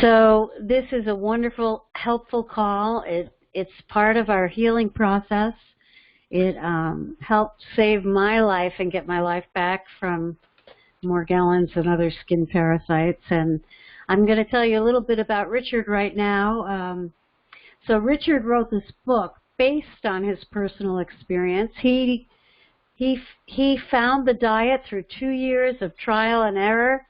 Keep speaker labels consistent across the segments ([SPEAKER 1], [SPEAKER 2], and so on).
[SPEAKER 1] So this is a wonderful, helpful call. It's part of our healing process. It helped save my life and get my life back from Morgellons and other skin parasites. And I'm going to tell you a little bit about Richard right now. So Richard wrote this book based on his personal experience. He found the diet through 2 years of trial and error,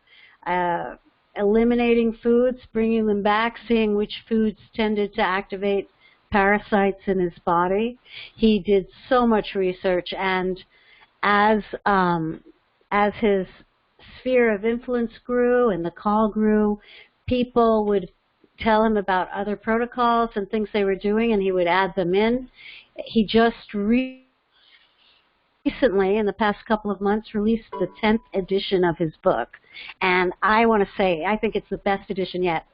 [SPEAKER 1] eliminating foods, bringing them back, seeing which foods tended to activate parasites in his body. He did so much research, and as his sphere of influence grew and the call grew, people would tell him about other protocols and things they were doing, and he would add them in. He just recently, in the past couple of months, released the 10th edition of his book. And I want to say, I think it's the best edition yet.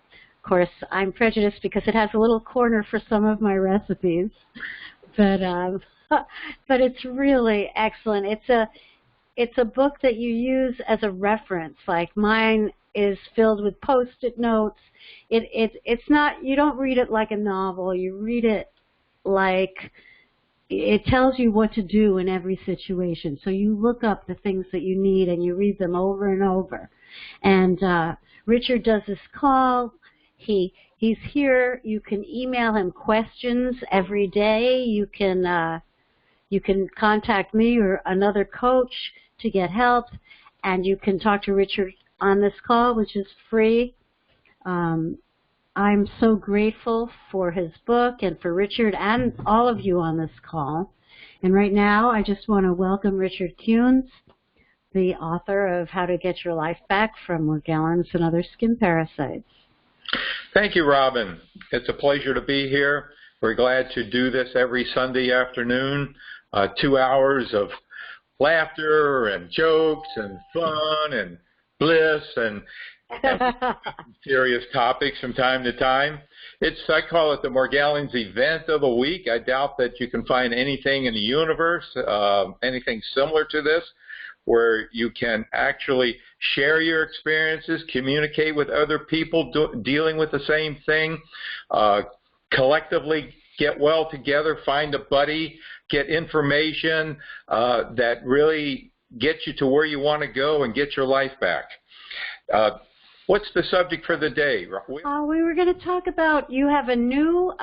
[SPEAKER 1] Of course, I'm prejudiced because it has a little corner for some of my recipes. But it's really excellent. It's a book that you use as a reference. Like mine is filled with Post-it notes. It's not, you don't read it like a novel. You read it like it tells you what to do in every situation. So you look up the things that you need and you read them over and over. And Richard does this call. He's here. You can email him questions every day. You can contact me or another coach to get help, and you can talk to Richard on this call, which is free. I'm so grateful for his book and for Richard and all of you on this call. And right now, I just want to welcome Richard Kuhns, the author of How to Get Your Life Back from Morgellons and Other Skin Parasites.
[SPEAKER 2] Thank you, Robin. It's a pleasure to be here. We're glad to do this every Sunday afternoon, 2 hours of laughter and jokes and fun and bliss and serious topics from time to time. I call it the Morgellons event of the week. I doubt that you can find anything in the universe, anything similar to this, where you can actually share your experiences, communicate with other people dealing with the same thing, collectively get well together, find a buddy, get information that really gets you to where you want to go and get your life back. What's the subject for the day?
[SPEAKER 1] We were going to talk about, you have a new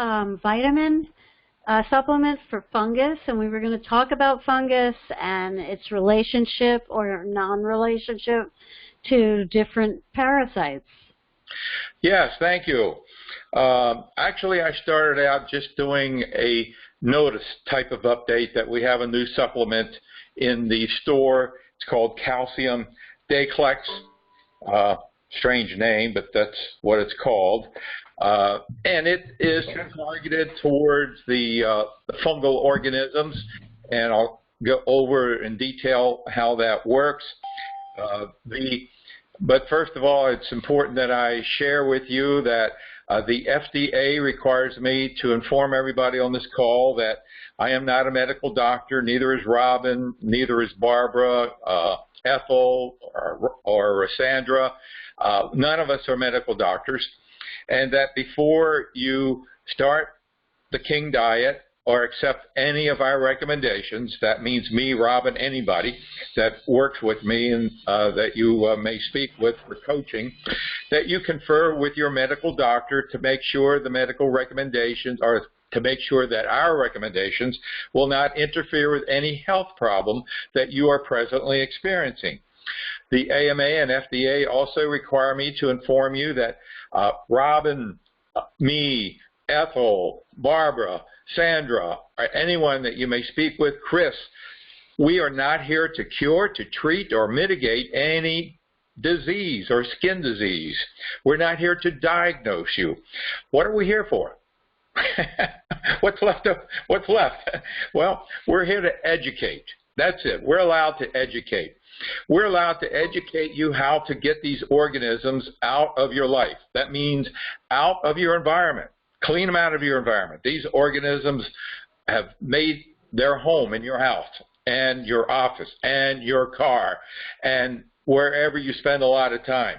[SPEAKER 1] vitamin supplement for fungus, and we were going to talk about fungus and its relationship or non-relationship to different parasites.
[SPEAKER 2] Yes, thank you. Actually, I started out just doing a notice type of update that we have a new supplement in the store. It's called Calcium Decylex. Strange name, but that's what it's called. And it is targeted towards the fungal organisms, and I'll go over in detail how that works. But first of all, it's important that I share with you that the FDA requires me to inform everybody on this call that I am not a medical doctor, neither is Robin, neither is Barbara, Ethel, or Sandra. None of us are medical doctors, and that before you start the King Diet or accept any of our recommendations, that means me, Robin, anybody that works with me and that you may speak with for coaching, that you confer with your medical doctor to make sure the medical recommendations are to make sure that our recommendations will not interfere with any health problem that you are presently experiencing. The AMA and FDA also require me to inform you that Robin, me, Ethel, Barbara, Sandra, or anyone that you may speak with, Chris, we are not here to cure, to treat, or mitigate any disease or skin disease. We're not here to diagnose you. What are we here for? What's left? Well, we're here to educate. That's it. We're allowed to educate. We're allowed to educate you how to get these organisms out of your life. That means out of your environment. Clean them out of your environment. These organisms have made their home in your house and your office and your car and wherever you spend a lot of time.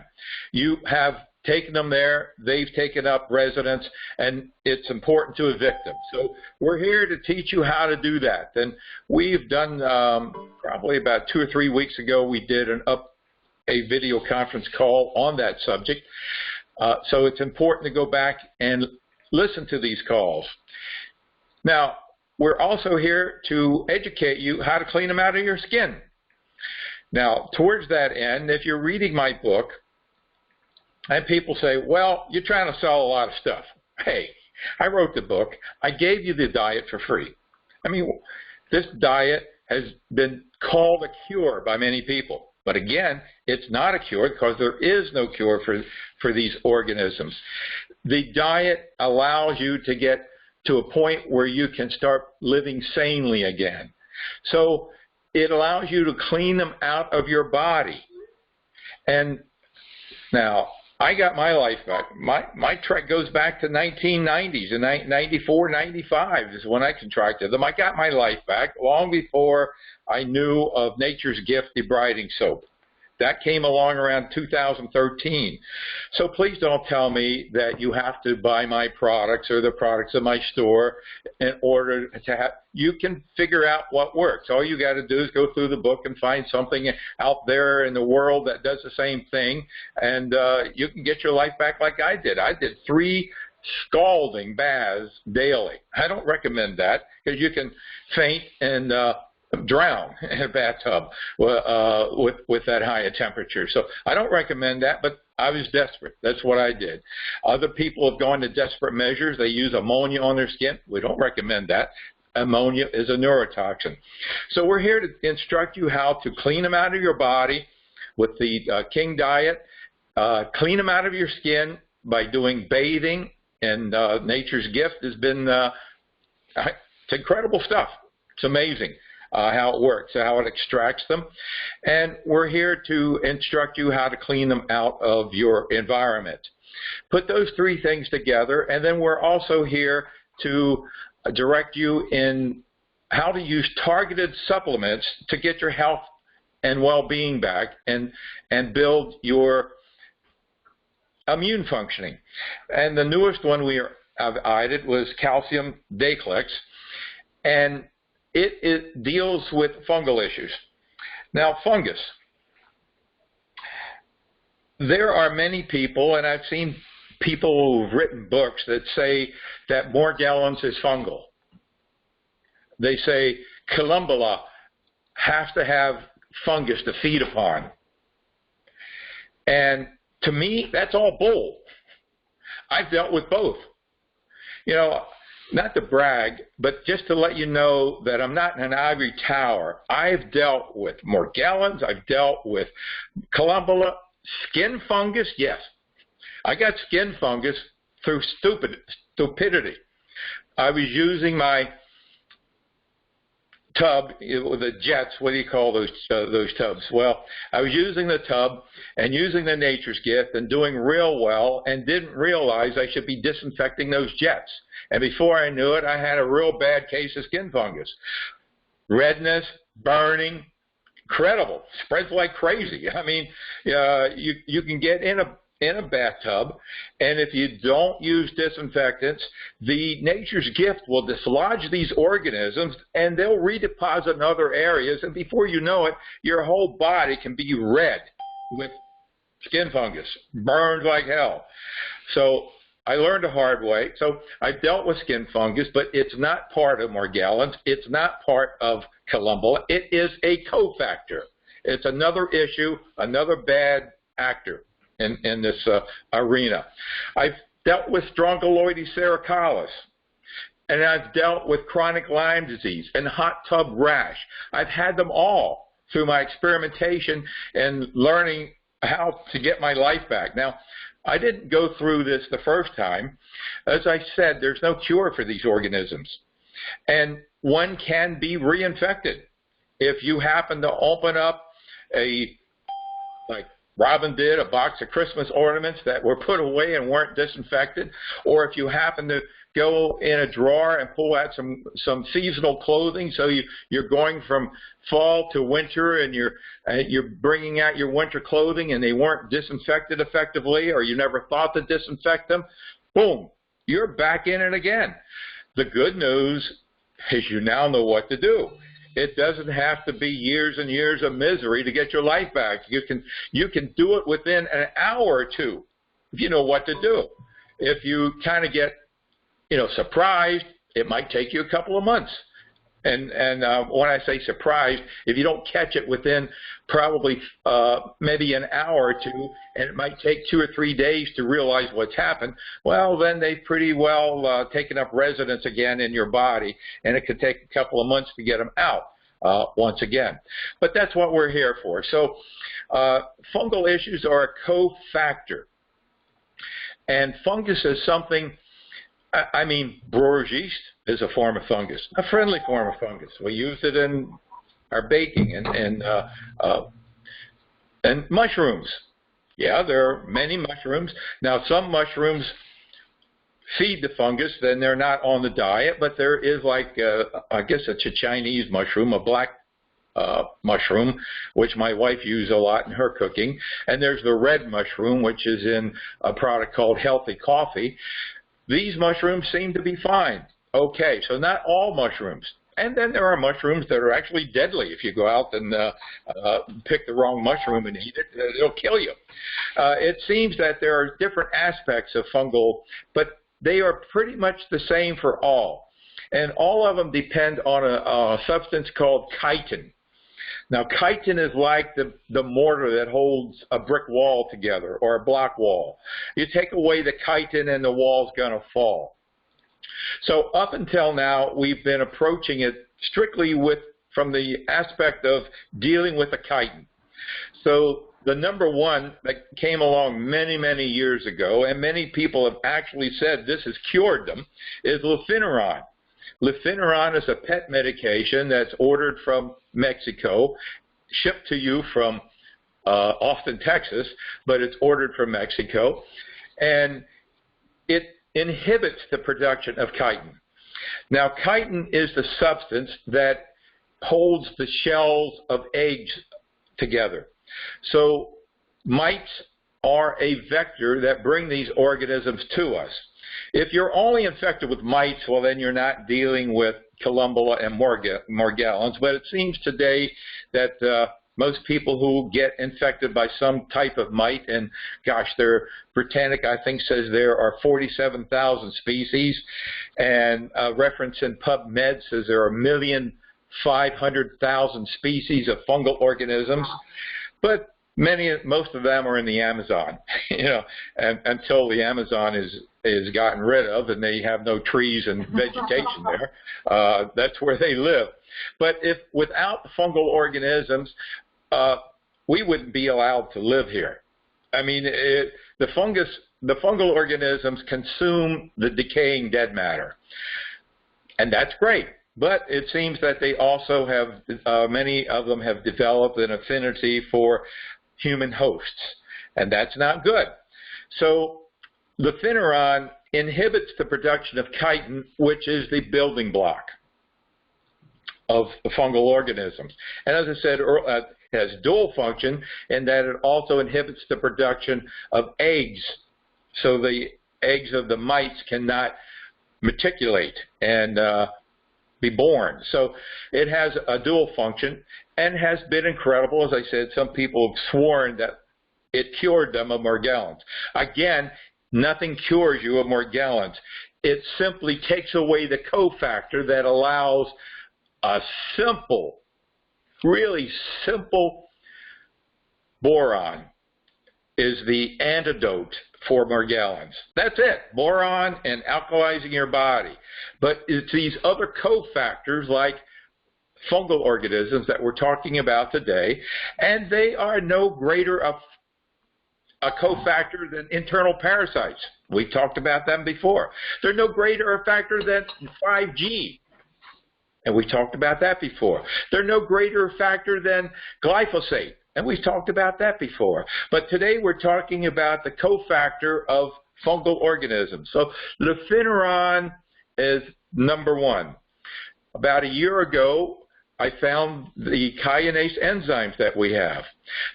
[SPEAKER 2] You have taken them there, they've taken up residence, and it's important to evict them. So we're here to teach you how to do that. And we've done, probably about 2 or 3 weeks ago, we did a video conference call on that subject. So it's important to go back and listen to these calls. Now, we're also here to educate you how to clean them out of your skin. Now, towards that end, if you're reading my book, and people say, well, you're trying to sell a lot of stuff. Hey, I wrote the book. I gave you the diet for free. I mean, this diet has been called a cure by many people. But again, it's not a cure because there is no cure for these organisms. The diet allows you to get to a point where you can start living sanely again. So it allows you to clean them out of your body. And now, I got my life back. My trek goes back to 1990s, and 94, 95 is when I contracted them. I got my life back long before I knew of Nature's Gift debriding soap. That came along around 2013. So please don't tell me that you have to buy my products or the products of my store in order to have, you can figure out what works. All you got to do is go through the book and find something out there in the world that does the same thing, and you can get your life back like I did. I did 3 scalding baths daily. I don't recommend that because you can faint and drown in a bathtub with that high a temperature. So I don't recommend that, but I was desperate. That's what I did. Other people have gone to desperate measures. They use ammonia on their skin. We don't recommend that. Ammonia is a neurotoxin. So we're here to instruct you how to clean them out of your body with the King diet, clean them out of your skin by doing bathing, and Nature's Gift has been, it's incredible stuff. It's amazing. How it works, how it extracts them. And we're here to instruct you how to clean them out of your environment. Put those 3 things together, and then we're also here to direct you in how to use targeted supplements to get your health and well-being back and build your immune functioning. And the newest one we have added was calcium Decylex, and it deals with fungal issues. Now, fungus. There are many people, and I've seen people who've written books that say that Morgellons is fungal. They say Columbella has to have fungus to feed upon. And to me, that's all bull. I've dealt with both. You know, not to brag, but just to let you know that I'm not in an ivory tower. I've dealt with Morgellons. I've dealt with Columbella. Skin fungus, yes. I got skin fungus through stupidity. I was using my tub with the jets. What do you call those tubs? Well, I was using the tub and using the Nature's Gift and doing real well, and didn't realize I should be disinfecting those jets. And before I knew it, I had a real bad case of skin fungus. Redness, burning, incredible. Spreads like crazy. I mean, you can get in a bathtub, and if you don't use disinfectants, the Nature's Gift will dislodge these organisms, and they'll redeposit in other areas, and before you know it, your whole body can be red with skin fungus, burned like hell. So I learned a hard way. So I've dealt with skin fungus, but it's not part of Morgellons. It's not part of Columbella. It is a cofactor. It's another issue, another bad actor in this arena. I've dealt with Strongyloides cervicalis, and I've dealt with chronic Lyme disease and hot tub rash. I've had them all through my experimentation and learning how to get my life back. Now, I didn't go through this the first time. As I said, there's no cure for these organisms, and one can be reinfected. If you happen to open up a Robin did, a box of Christmas ornaments that were put away and weren't disinfected, or if you happen to go in a drawer and pull out some seasonal clothing, so you're going from fall to winter and you're bringing out your winter clothing and they weren't disinfected effectively, or you never thought to disinfect them, boom, you're back in it again. The good news is you now know what to do. It doesn't have to be years and years of misery to get your life back. You can do it within an hour or two if you know what to do. If you kind of get surprised, it might take you a couple of months. And when I say surprised, if you don't catch it within probably maybe an hour or two, and it might take 2 or 3 days to realize what's happened, well, then they've pretty well taken up residence again in your body, and it could take a couple of months to get them out once again. But that's what we're here for. So fungal issues are a cofactor. And fungus is something, I mean, brewer's yeast is a form of fungus, a friendly form of fungus. We use it in our baking and mushrooms. Yeah, there are many mushrooms. Now, some mushrooms feed the fungus, then they're not on the diet, but there is like, I guess it's a Chinese mushroom, a black mushroom, which my wife uses a lot in her cooking. And there's the red mushroom, which is in a product called Healthy Coffee. These mushrooms seem to be fine. Okay, so not all mushrooms. And then there are mushrooms that are actually deadly. If you go out and pick the wrong mushroom and eat it, it'll kill you. It seems that there are different aspects of fungal, but they are pretty much the same for all. And all of them depend on a substance called chitin. Now, chitin is like the mortar that holds a brick wall together or a block wall. You take away the chitin and the wall's going to fall. So up until now, we've been approaching it strictly from the aspect of dealing with the chitin. So the number one that came along many, many years ago, and many people have actually said this has cured them, is lufenuron. Lufenuron is a pet medication that's ordered from Mexico, shipped to you from Austin, Texas, but it's ordered from Mexico, and it inhibits the production of chitin. Now, chitin is the substance that holds the shells of eggs together. So mites are a vector that bring these organisms to us. If you're only infected with mites, well, then you're not dealing with Columella and Morgellons. But it seems today that most people who get infected by some type of mite, and gosh, their Britannic, I think, says there are 47,000 species, and a reference in PubMed says there are 1,500,000 species of fungal organisms. But most of them are in the Amazon, until the Amazon is gotten rid of and they have no trees and vegetation there. That's where they live. But if without the fungal organisms, we wouldn't be allowed to live here. I mean, the fungal organisms consume the decaying dead matter, and that's great. But it seems that they also have, many of them have developed an affinity for human hosts, and that's not good. So lufenuron inhibits the production of chitin, which is the building block of the fungal organisms. And as I said, it has dual function in that it also inhibits the production of eggs, so the eggs of the mites cannot matriculate and be born. So it has a dual function and has been incredible. As I said, some people have sworn that it cured them of Morgellons. Again, nothing cures you of Morgellons. It simply takes away the cofactor that allows a simple, really simple boron is the antidote for Morgellons. That's it, boron and alkalizing your body. But it's these other cofactors like fungal organisms that we're talking about today, and they are no greater a cofactor than internal parasites. We've talked about them before. They're no greater a factor than 5G, and we talked about that before. They're no greater a factor than glyphosate, And we've talked about that before. But today we're talking about the cofactor of fungal organisms. So lufenuron is number one. About a year ago, I found the chitonanase enzymes that we have.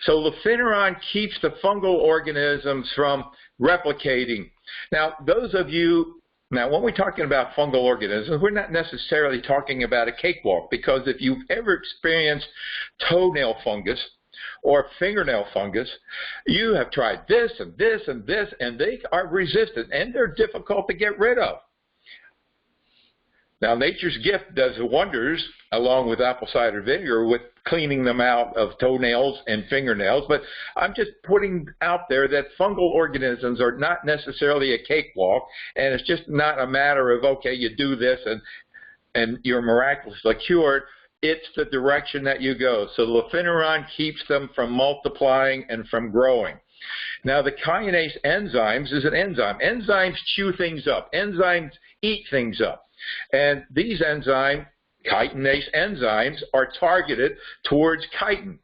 [SPEAKER 2] So lufenuron keeps the fungal organisms from replicating. Now, those of you, when we're talking about fungal organisms, we're not necessarily talking about a cakewalk, because if you've ever experienced toenail fungus or fingernail fungus, you have tried this and this and this, and they are resistant, and they're difficult to get rid of. Now, nature's gift does wonders, along with apple cider vinegar, with cleaning them out of toenails and fingernails. But I'm just putting out there that fungal organisms are not necessarily a cakewalk, and it's just not a matter of, okay, you do this and you're miraculously cured. It's the direction that you go. So lufenuron keeps them from multiplying and from growing. Now, the chitonase enzymes is an enzyme. Enzymes chew things up. Enzymes eat things up. And these enzymes, chitonase enzymes, are targeted towards chitin.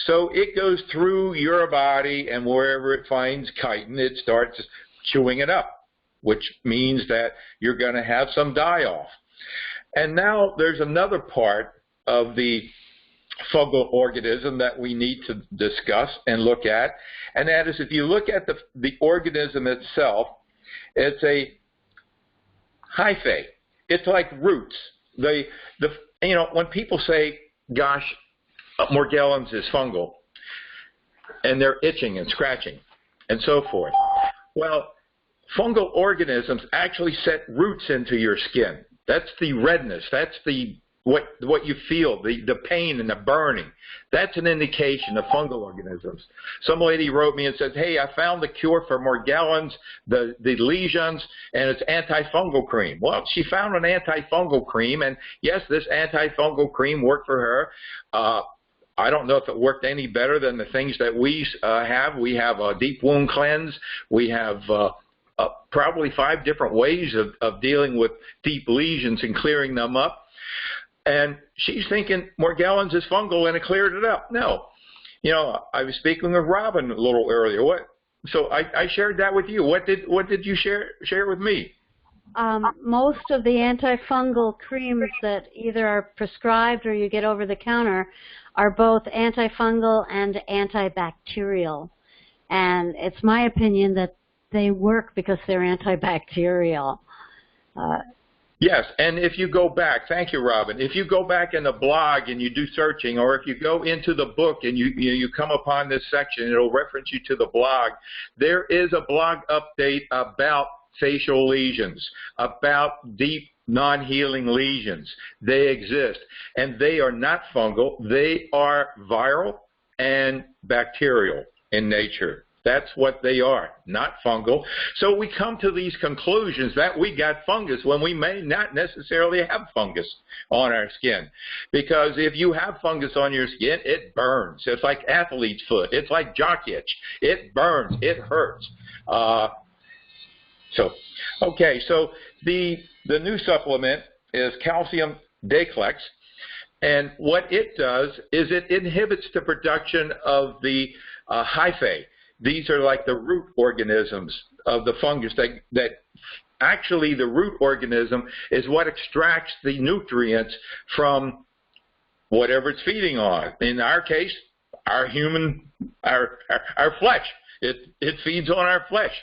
[SPEAKER 2] So it goes through your body, and wherever it finds chitin, it starts chewing it up, which means that you're going to have some die-off. And now there's another part of the fungal organism that we need to discuss and look at, and that is, if you look at the organism itself, it's a hyphae. It's like roots. When people say, gosh, Morgellons is fungal, and they're itching and scratching and so forth. Well, fungal organisms actually set roots into your skin. That's the redness. That's the what you feel, the pain and the burning. That's an indication of fungal organisms. Some lady wrote me and said, hey, I found the cure for Morgellons, the lesions, and it's antifungal cream. Well, she found an antifungal cream, and yes, this antifungal cream worked for her. I don't know if it worked any better than the things that we have. We have a deep wound cleanse. We have probably 5 different ways of dealing with deep lesions and clearing them up. And she's thinking Morgellons is fungal, and it cleared it up. No. I was speaking with Robin a little earlier. So I shared that with you. What did you share with me?
[SPEAKER 1] Most of the antifungal creams that either are prescribed or you get over the counter are both antifungal and antibacterial. And it's my opinion that they work because they're antibacterial.
[SPEAKER 2] Yes, and if you go back, thank you, Robin. If you go back in the blog and you do searching, or if you go into the book and you come upon this section, it'll reference you to the blog. There is a blog update about facial lesions, about deep non-healing lesions. They exist, and they are not fungal. They are viral and bacterial in nature. That's what they are, not fungal. So we come to these conclusions that we got fungus when we may not necessarily have fungus on our skin. Because if you have fungus on your skin, it burns. It's like athlete's foot. It's like jock itch. It burns. It hurts. So the new supplement is calcium Decylex. And what it does is it inhibits the production of the hyphae. These are like the root organisms of the fungus that actually the root organism is what extracts the nutrients from whatever it's feeding on. In our case, our flesh. It feeds on our flesh.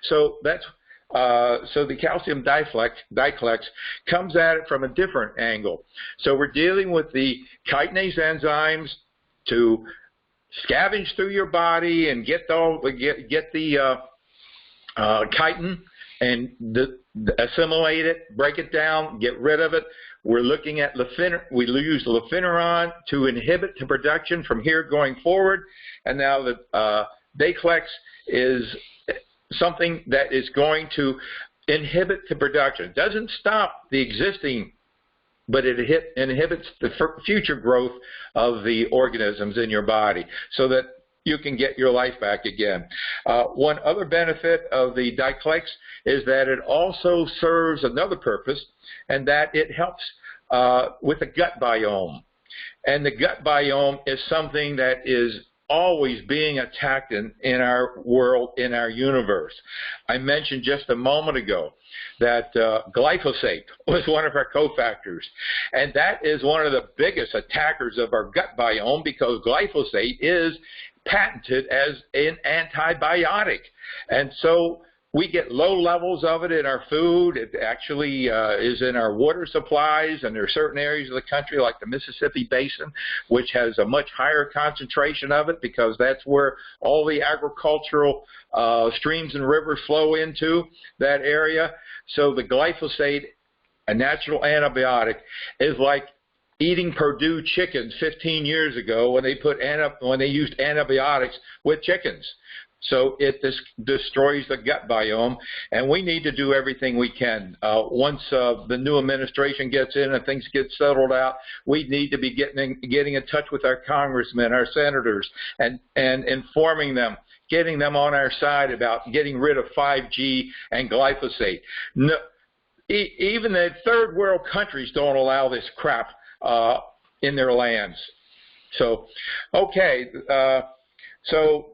[SPEAKER 2] So that's so the calcium Decylex comes at it from a different angle. So we're dealing with the chitinase enzymes to scavenge through your body and get the chitin and assimilate it, break it down, get rid of it. We're looking at we use lufenuron to inhibit the production from here going forward, and now the Decylex is something that is going to inhibit the production. It doesn't stop the existing, but it inhibits the future growth of the organisms in your body so that you can get your life back again. One other benefit of the Decylex is that it also serves another purpose, and that it helps with the gut biome. And the gut biome is something that is always being attacked in our world, in our universe. I mentioned just a moment ago that glyphosate was one of our cofactors, and that is one of the biggest attackers of our gut biome because glyphosate is patented as an antibiotic, and so we get low levels of it in our food. It actually is in our water supplies, and there are certain areas of the country like the Mississippi Basin which has a much higher concentration of it because that's where all the agricultural streams and rivers flow into that area. So the glyphosate, a natural antibiotic, is like eating Purdue chickens 15 years ago when they used antibiotics with chickens. So it destroys the gut biome, and we need to do everything we can. Once the new administration gets in and things get settled out, we need to be getting in touch with our congressmen, our senators, and informing them, getting them on our side about getting rid of 5G and glyphosate. No, even the third world countries don't allow this crap in their lands. So, okay, so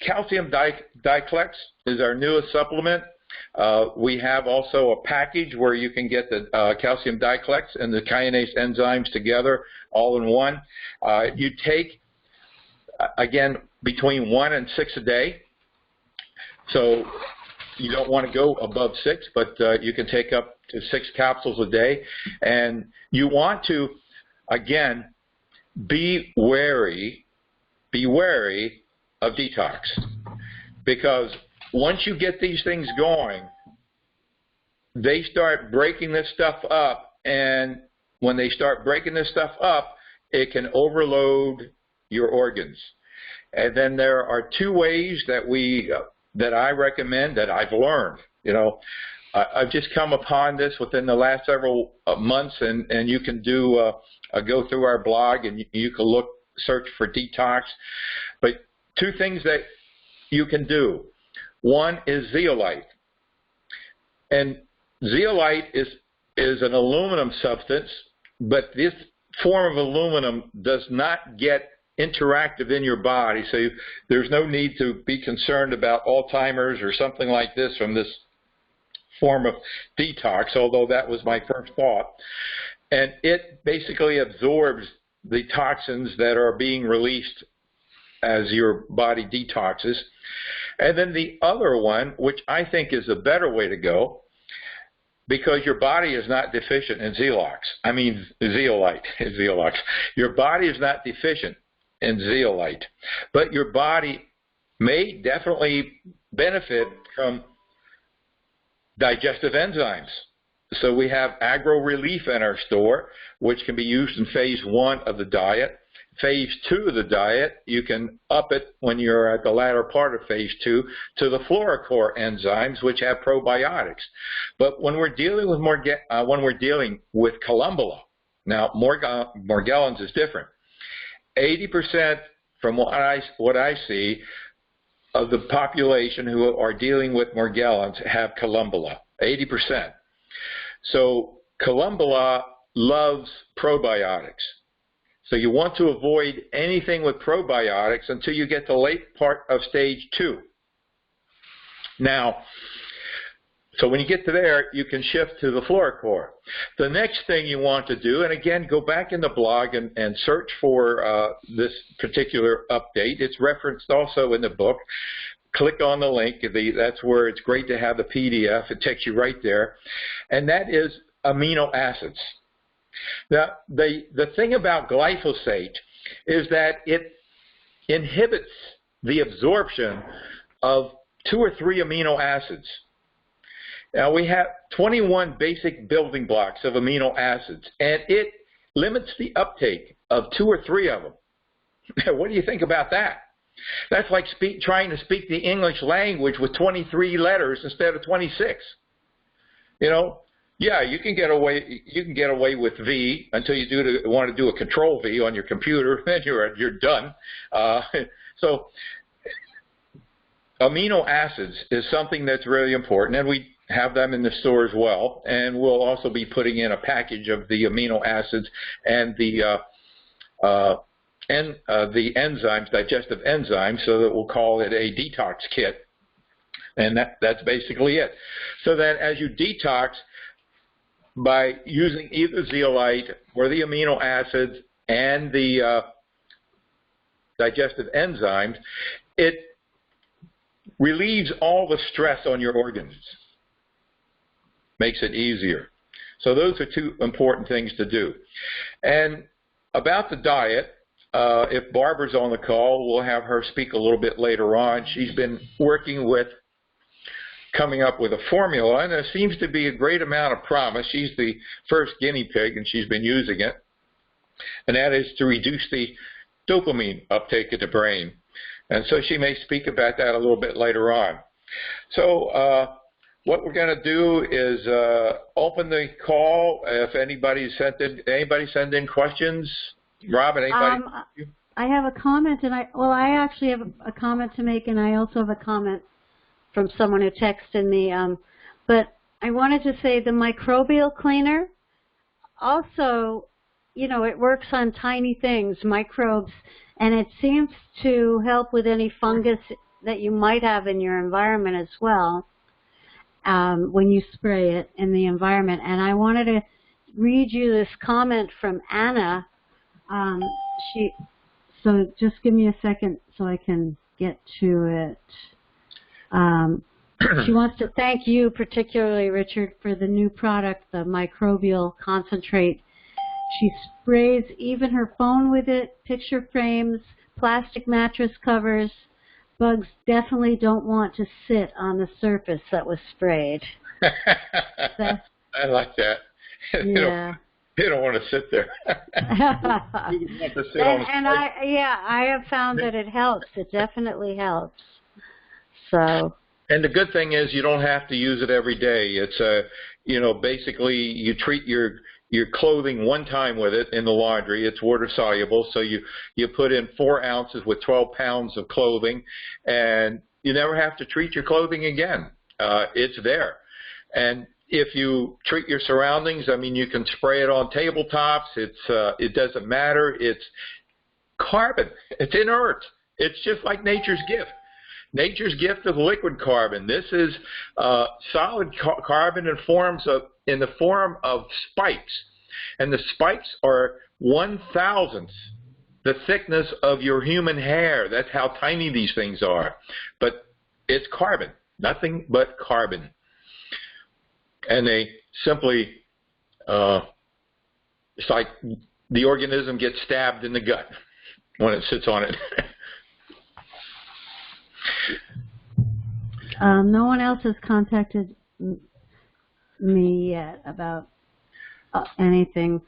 [SPEAKER 2] calcium Digestive is our newest supplement. We have also a package where you can get the calcium Digestive and the chitonanase enzymes together all in one. You take, again, between 1 and 6 a day. So you don't want to go above 6, but you can take up to 6 capsules a day. And you want to, again, be wary of detox, because once you get these things going, they start breaking this stuff up, and when they start breaking this stuff up, it can overload your organs. And then there are 2 ways that I recommend, that I've learned. You know, I've just come upon this within the last several months, and you can do go through our blog and you can search for detox. But 2 things that you can do. One is zeolite. And zeolite is an aluminum substance, but this form of aluminum does not get interactive in your body, so there's no need to be concerned about Alzheimer's or something like this from this form of detox, although that was my first thought. And it basically absorbs the toxins that are being released as your body detoxes. And then the other one, which I think is a better way to go, because your body is not deficient in zeolite. Your body is not deficient in zeolite, but your body may definitely benefit from digestive enzymes. So we have Agro Relief in our store, which can be used in phase 1 of the diet. Phase 2 of the diet, you can up it when you're at the latter part of phase 2 to the fluorocore enzymes, which have probiotics. But when we're dealing with Columbula, now Morgellons is different. 80% from what I see of the population who are dealing with Morgellons have Columbula. 80%. So Columbula loves probiotics. So you want to avoid anything with probiotics until you get to the late part of stage 2. Now, so when you get to there, you can shift to the fluorocore. The next thing you want to do, and again, go back in the blog and search for this particular update. It's referenced also in the book. Click on the link. That's where it's great to have the PDF. It takes you right there. And that is amino acids. Now, the thing about glyphosate is that it inhibits the absorption of 2 or 3 amino acids. Now, we have 21 basic building blocks of amino acids, and it limits the uptake of 2 or 3 of them. What do you think about that? That's like trying to speak the English language with 23 letters instead of 26. You know, yeah, you can get away with V until you want to do a control V on your computer, then you're done. So amino acids is something that's really important, and we have them in the store as well. And we'll also be putting in a package of the amino acids and the the enzymes, digestive enzymes, so that we'll call it a detox kit. And that's basically it. So that as you detox, by using either zeolite or the amino acids and the digestive enzymes, it relieves all the stress on your organs, makes it easier. So those are two important things to do. And about the diet, if Barbara's on the call, we'll have her speak a little bit later on. She's been working with coming up with a formula, and there seems to be a great amount of promise. She's the first guinea pig, and she's been using it, and that is to reduce the dopamine uptake in the brain. And so she may speak about that a little bit later on. So what we're going to do is open the call. If anybody sent in questions, Robin, anybody?
[SPEAKER 1] I have a comment, and I actually have a comment to make, and I also have a comment from someone who texted me. But I wanted to say the microbial cleaner also, it works on tiny things, microbes, and it seems to help with any fungus that you might have in your environment as well when you spray it in the environment. And I wanted to read you this comment from Anna. So just give me a second so I can get to it. She wants to thank you particularly, Richard, for the new product, the microbial concentrate. She sprays even her phone with it, picture frames, plastic mattress covers. Bugs definitely don't want to sit on the surface that was sprayed.
[SPEAKER 2] I like that.
[SPEAKER 1] Yeah.
[SPEAKER 2] They don't want to sit there.
[SPEAKER 1] I have found that it helps. It definitely helps. So.
[SPEAKER 2] And the good thing is you don't have to use it every day. It's basically you treat your clothing one time with it in the laundry. It's water soluble, so you put in 4 ounces with 12 pounds of clothing, and you never have to treat your clothing again. It's there. And if you treat your surroundings, you can spray it on tabletops. It doesn't matter. It's carbon. It's inert. It's just like nature's gift. Nature's gift of liquid carbon. This is solid carbon in the form of spikes. And the spikes are 1/1000th the thickness of your human hair. That's how tiny these things are. But it's carbon, nothing but carbon. And they simply, it's like the organism gets stabbed in the gut when it sits on it.
[SPEAKER 1] No one else has contacted me yet about anything.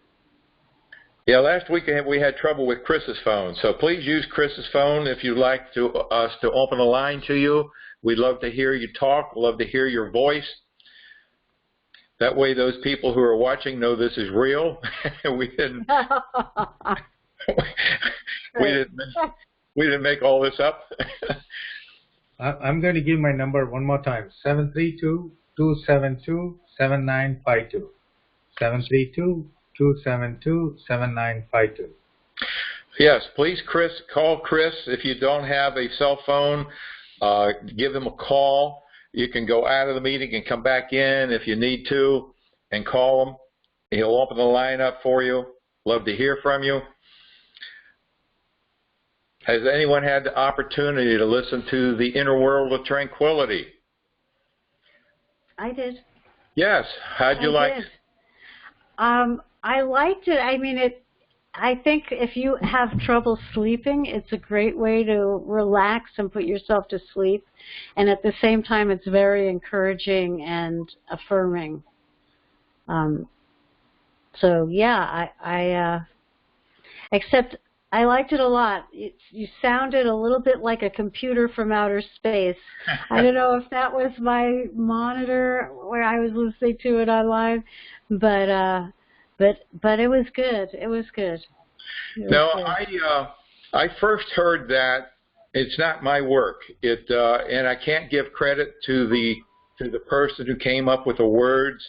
[SPEAKER 2] Yeah, last week we had trouble with Chris's phone, so please use Chris's phone if you'd like us to open a line to you. We'd love to hear you talk, love to hear your voice. That way those people who are watching know this is real. we didn't make all this up.
[SPEAKER 3] I'm going to give my number one more time, 732-272-7952. 732-272-7952.
[SPEAKER 2] Yes, please, call Chris. If you don't have a cell phone, give him a call. You can go out of the meeting and come back in if you need to and call him. He'll open the line up for you. Love to hear from you. Has anyone had the opportunity to listen to the Inner World of Tranquility?
[SPEAKER 1] I did.
[SPEAKER 2] Yes. How'd you like it?
[SPEAKER 1] I liked it. I think if you have trouble sleeping, it's a great way to relax and put yourself to sleep. And at the same time, it's very encouraging and affirming. So, yeah, except I liked it a lot. You sounded a little bit like a computer from outer space. I don't know if that was my monitor where I was listening to it online, but it was good. It was good.
[SPEAKER 2] I first heard that. It's not my work. And I can't give credit to the person who came up with the words.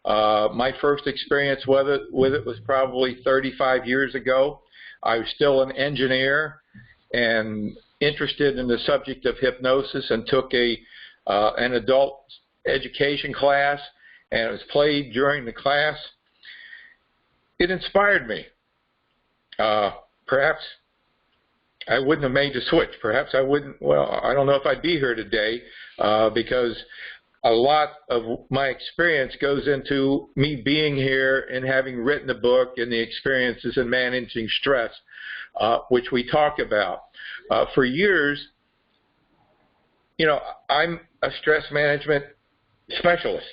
[SPEAKER 2] My first experience with it was probably 35 years ago. I was still an engineer and interested in the subject of hypnosis, and took an adult education class, and it was played during the class. It inspired me. Perhaps I wouldn't have made the switch. Perhaps I wouldn't, well, I don't know if I'd be here today, because a lot of my experience goes into me being here and having written a book and the experiences in managing stress, which we talk about. For years, you know, I'm a stress management specialist.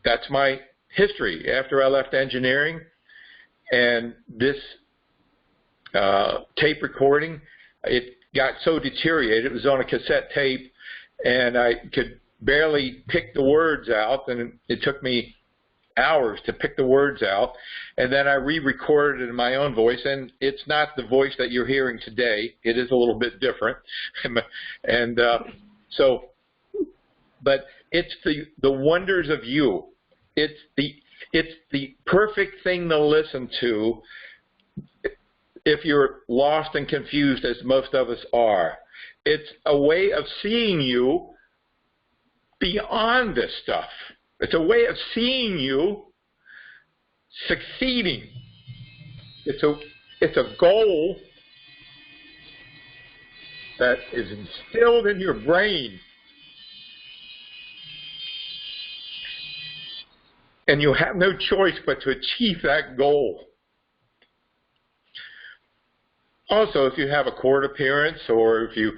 [SPEAKER 2] That's my history after I left engineering. And this tape recording, it got so deteriorated. It was on a cassette tape, and I could barely pick the words out, and it took me hours to pick the words out. And then I re-recorded it in my own voice, and it's not the voice that you're hearing today. It is a little bit different. And but it's the wonders of you. It's the perfect thing to listen to if you're lost and confused, as most of us are. It's a way of seeing you beyond this stuff. It's a way of seeing you succeeding. It's a goal that is instilled in your brain. And you have no choice but to achieve that goal. Also, if you have a court appearance, or if you,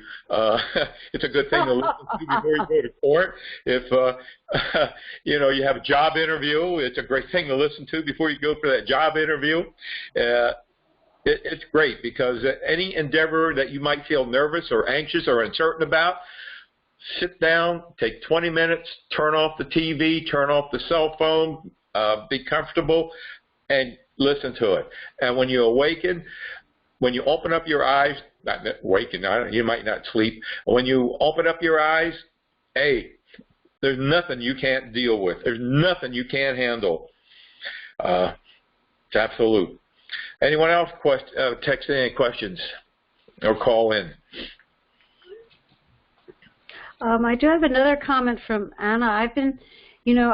[SPEAKER 2] it's a good thing to listen to before you go to court. If, you know, you have a job interview, it's a great thing to listen to before you go for that job interview. It's great, because any endeavor that you might feel nervous or anxious or uncertain about, sit down, take 20 minutes, turn off the TV, turn off the cell phone, be comfortable, and listen to it. And when you awaken, when you open up your eyes, not awaken, you might not sleep. When you open up your eyes, hey, there's nothing you can't deal with. There's nothing you can't handle. It's absolute. Anyone else text any questions or call in?
[SPEAKER 1] I do have another comment from Anna. I've been, you know,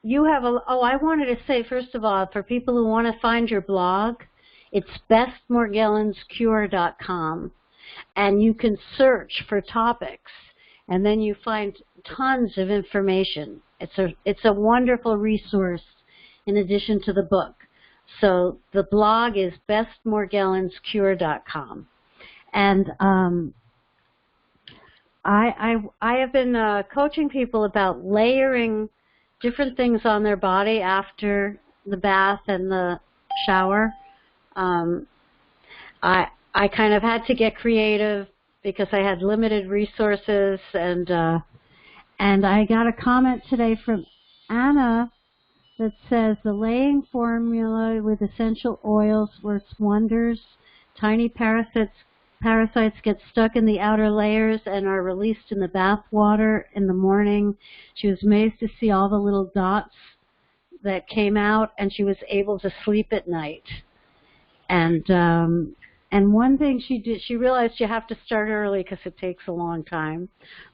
[SPEAKER 1] you have I wanted to say, first of all, for people who want to find your blog, it's bestmorgellandscure.com, and you can search for topics, and then you find tons of information. It's a wonderful resource in addition to the book. So the blog is bestmorgellandscure.com, and I have been coaching people about layering different things on their body after the bath and the shower. I kind of had to get creative because I had limited resources, and I got a comment today from Anna that says the laying formula with essential oils works wonders. Tiny parasites get stuck in the outer layers and are released in the bath water in the morning. She was amazed to see all the little dots that came out, and she was able to sleep at night. And one thing she did, she realized you have to start early because it takes a long time.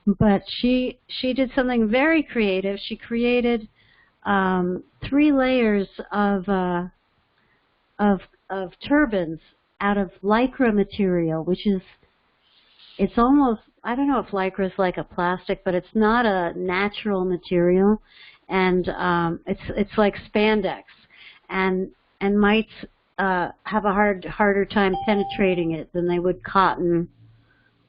[SPEAKER 1] But she did something very creative. She created 3 layers of turbans out of lycra material, which is, it's almost, I don't know if lycra is like a plastic, but it's not a natural material, and it's like spandex, and mites have a harder time penetrating it than they would cotton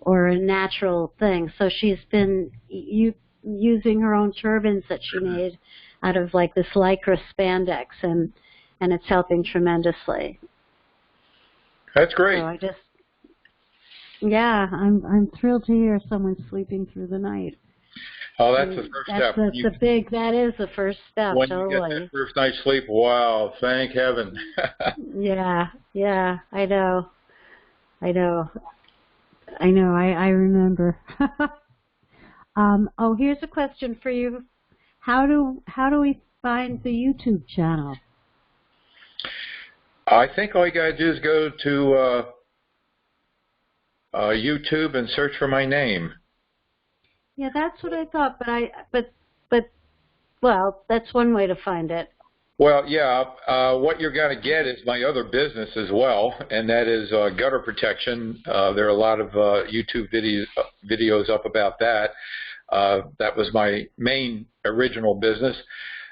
[SPEAKER 1] or a natural thing. So she's been using her own turbans that she made out of like this lycra spandex, and it's helping tremendously.
[SPEAKER 2] That's great.
[SPEAKER 1] So I'm thrilled to hear someone sleeping through the night.
[SPEAKER 2] Oh, that's the first step.
[SPEAKER 1] That is the first step,
[SPEAKER 2] when
[SPEAKER 1] totally.
[SPEAKER 2] you get that first night's sleep, wow, thank heaven.
[SPEAKER 1] Yeah, I know. I remember. Oh, here's a question for you. How do we find the YouTube channel?
[SPEAKER 2] I think all you got to do is go to YouTube and search for my name.
[SPEAKER 1] Yeah, that's what I thought, but well, that's one way to find it.
[SPEAKER 2] Well, yeah, what you're going to get is my other business as well, and that is gutter protection. There are a lot of YouTube videos up about that. That was my main original business.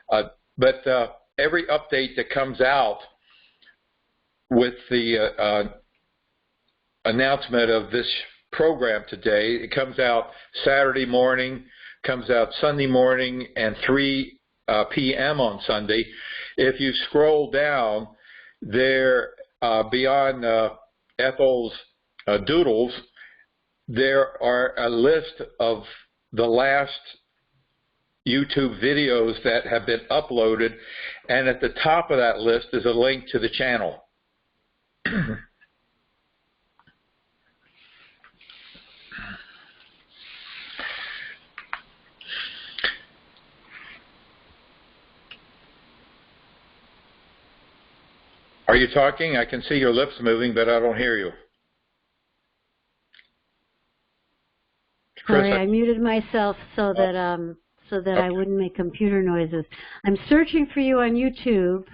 [SPEAKER 2] But every update that comes out with the announcement of this program today, it comes out Saturday morning, comes out Sunday morning, and 3 p.m. on Sunday. If you scroll down there beyond Ethel's doodles, there are a list of the last YouTube videos that have been uploaded, and at the top of that list is a link to the channel. Are you talking? I can see your lips moving, but I don't hear you.
[SPEAKER 1] Sorry, I muted myself so that I wouldn't make computer noises. I'm searching for you on YouTube,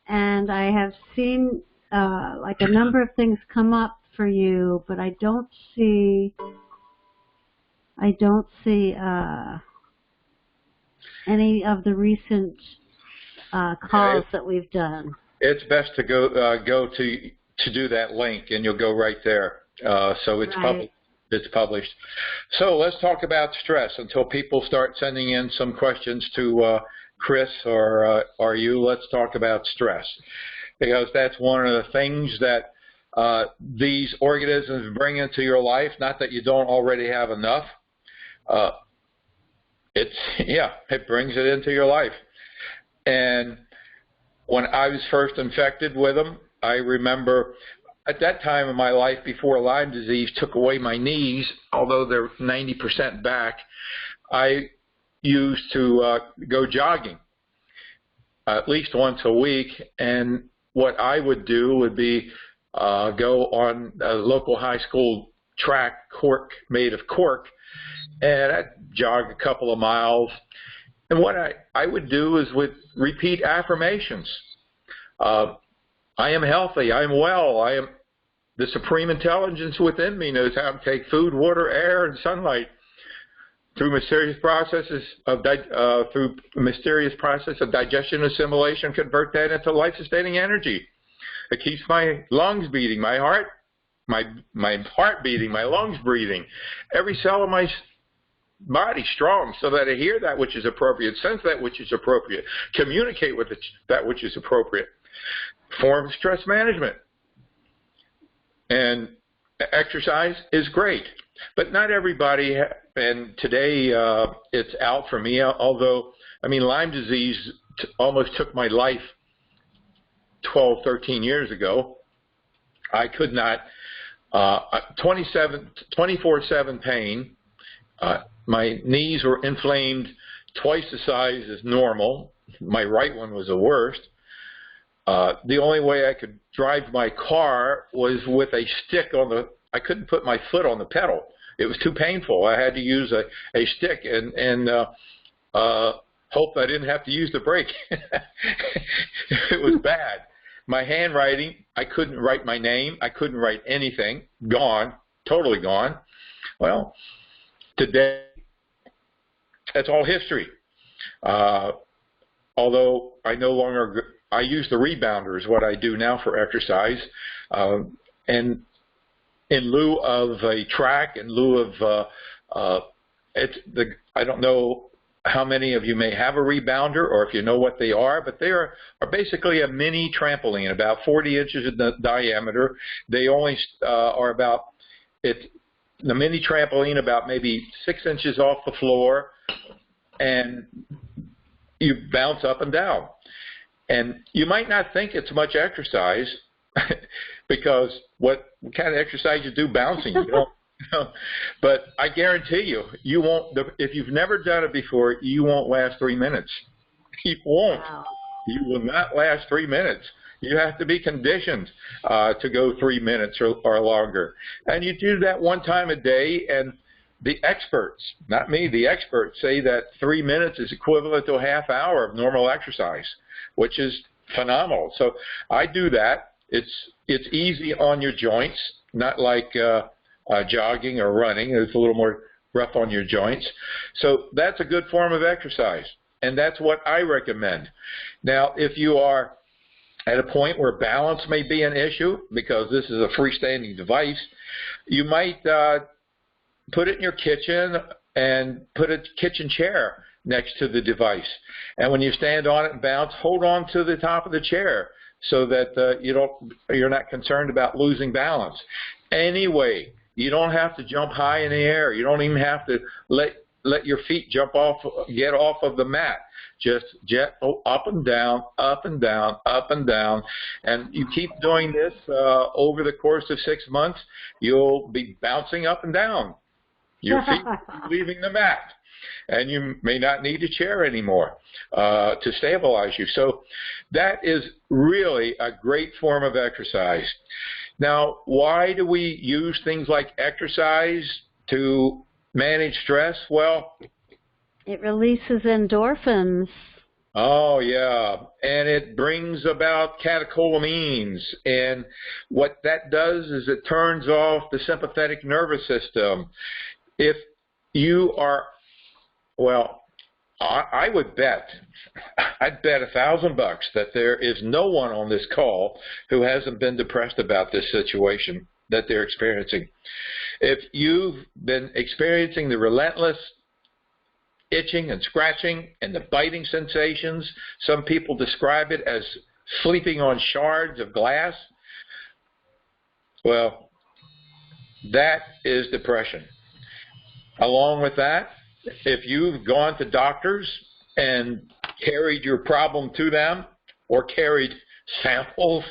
[SPEAKER 1] and I have seen like a number of things come up for you, but I don't see any of the recent calls that we've done.
[SPEAKER 2] It's best to go to do that link, and you'll go right there. So it's
[SPEAKER 1] right.
[SPEAKER 2] It's published. So let's talk about stress until people start sending in some questions to Chris or you. Let's talk about stress, because that's one of the things that these organisms bring into your life. Not that you don't already have enough. It brings it into your life. And when I was first infected with them, I remember at that time in my life before Lyme disease took away my knees, although they're 90% back, I used to go jogging at least once a week. And what I would do would be go on a local high school track, made of cork, and I'd jog a couple of miles. And what I would do is repeat affirmations. I am healthy. I am well. The supreme intelligence within me knows how to take food, water, air, and sunlight through mysterious process of digestion, assimilation, convert that into life-sustaining energy. It keeps my lungs beating, my heart beating, my lungs breathing, every cell of my body strong, so that I hear that which is appropriate, sense that which is appropriate, communicate with that which is appropriate. Form of stress management. And exercise is great, but not everybody, and today it's out for me, although, I mean, Lyme disease almost took my life 12, 13 years ago. I could not, 24/7 pain. My knees were inflamed twice the size as normal. My right one was the worst. The only way I could drive my car was with a stick I couldn't put my foot on the pedal. It was too painful. I had to use a stick and hope I didn't have to use the brake. It was bad. My handwriting, I couldn't write my name. I couldn't write anything. Gone. Totally gone. Well, today, that's all history. Although I no longer, I use the rebounder is what I do now for exercise. And in lieu of a track, in lieu of, I don't know how many of you may have a rebounder or if you know what they are, but they are basically a mini trampoline, about 40 inches in the diameter. They only are about, the mini trampoline about maybe 6 inches off the floor, and you bounce up and down. And you might not think it's much exercise because what kind of exercise you do bouncing? You don't, but I guarantee you, you won't. If you've never done it before, you won't last 3 minutes. You won't.
[SPEAKER 1] Wow.
[SPEAKER 2] You will not last 3 minutes. You have to be conditioned to go 3 minutes or longer. And you do that one time a day, and the experts, not me, the experts say that 3 minutes is equivalent to a half hour of normal exercise, which is phenomenal. So I do that. It's easy on your joints, not like jogging or running. It's a little more rough on your joints. So that's a good form of exercise, and that's what I recommend. Now, if you are at a point where balance may be an issue, because this is a freestanding device, you might put it in your kitchen and put a kitchen chair next to the device. And when you stand on it and bounce, hold on to the top of the chair so that you're not concerned about losing balance. Anyway, you don't have to jump high in the air. You don't even have to let your feet get off of the mat. Just gentle up and down, up and down, up and down. And you keep doing this over the course of 6 months, you'll be bouncing up and down. Your feet will be leaving the mat. And you may not need a chair anymore to stabilize you. So that is really a great form of exercise. Now, why do we use things like exercise to manage stress? Well,
[SPEAKER 1] it releases endorphins.
[SPEAKER 2] Oh, yeah, and it brings about catecholamines, and what that does is it turns off the sympathetic nervous system. If you are, well, I would bet, I'd bet $1,000 that there is no one on this call who hasn't been depressed about this situation that they're experiencing. If you've been experiencing the relentless itching and scratching and the biting sensations, some people describe it as sleeping on shards of glass, well, that is depression. Along with that, if you've gone to doctors and carried your problem to them or carried samples,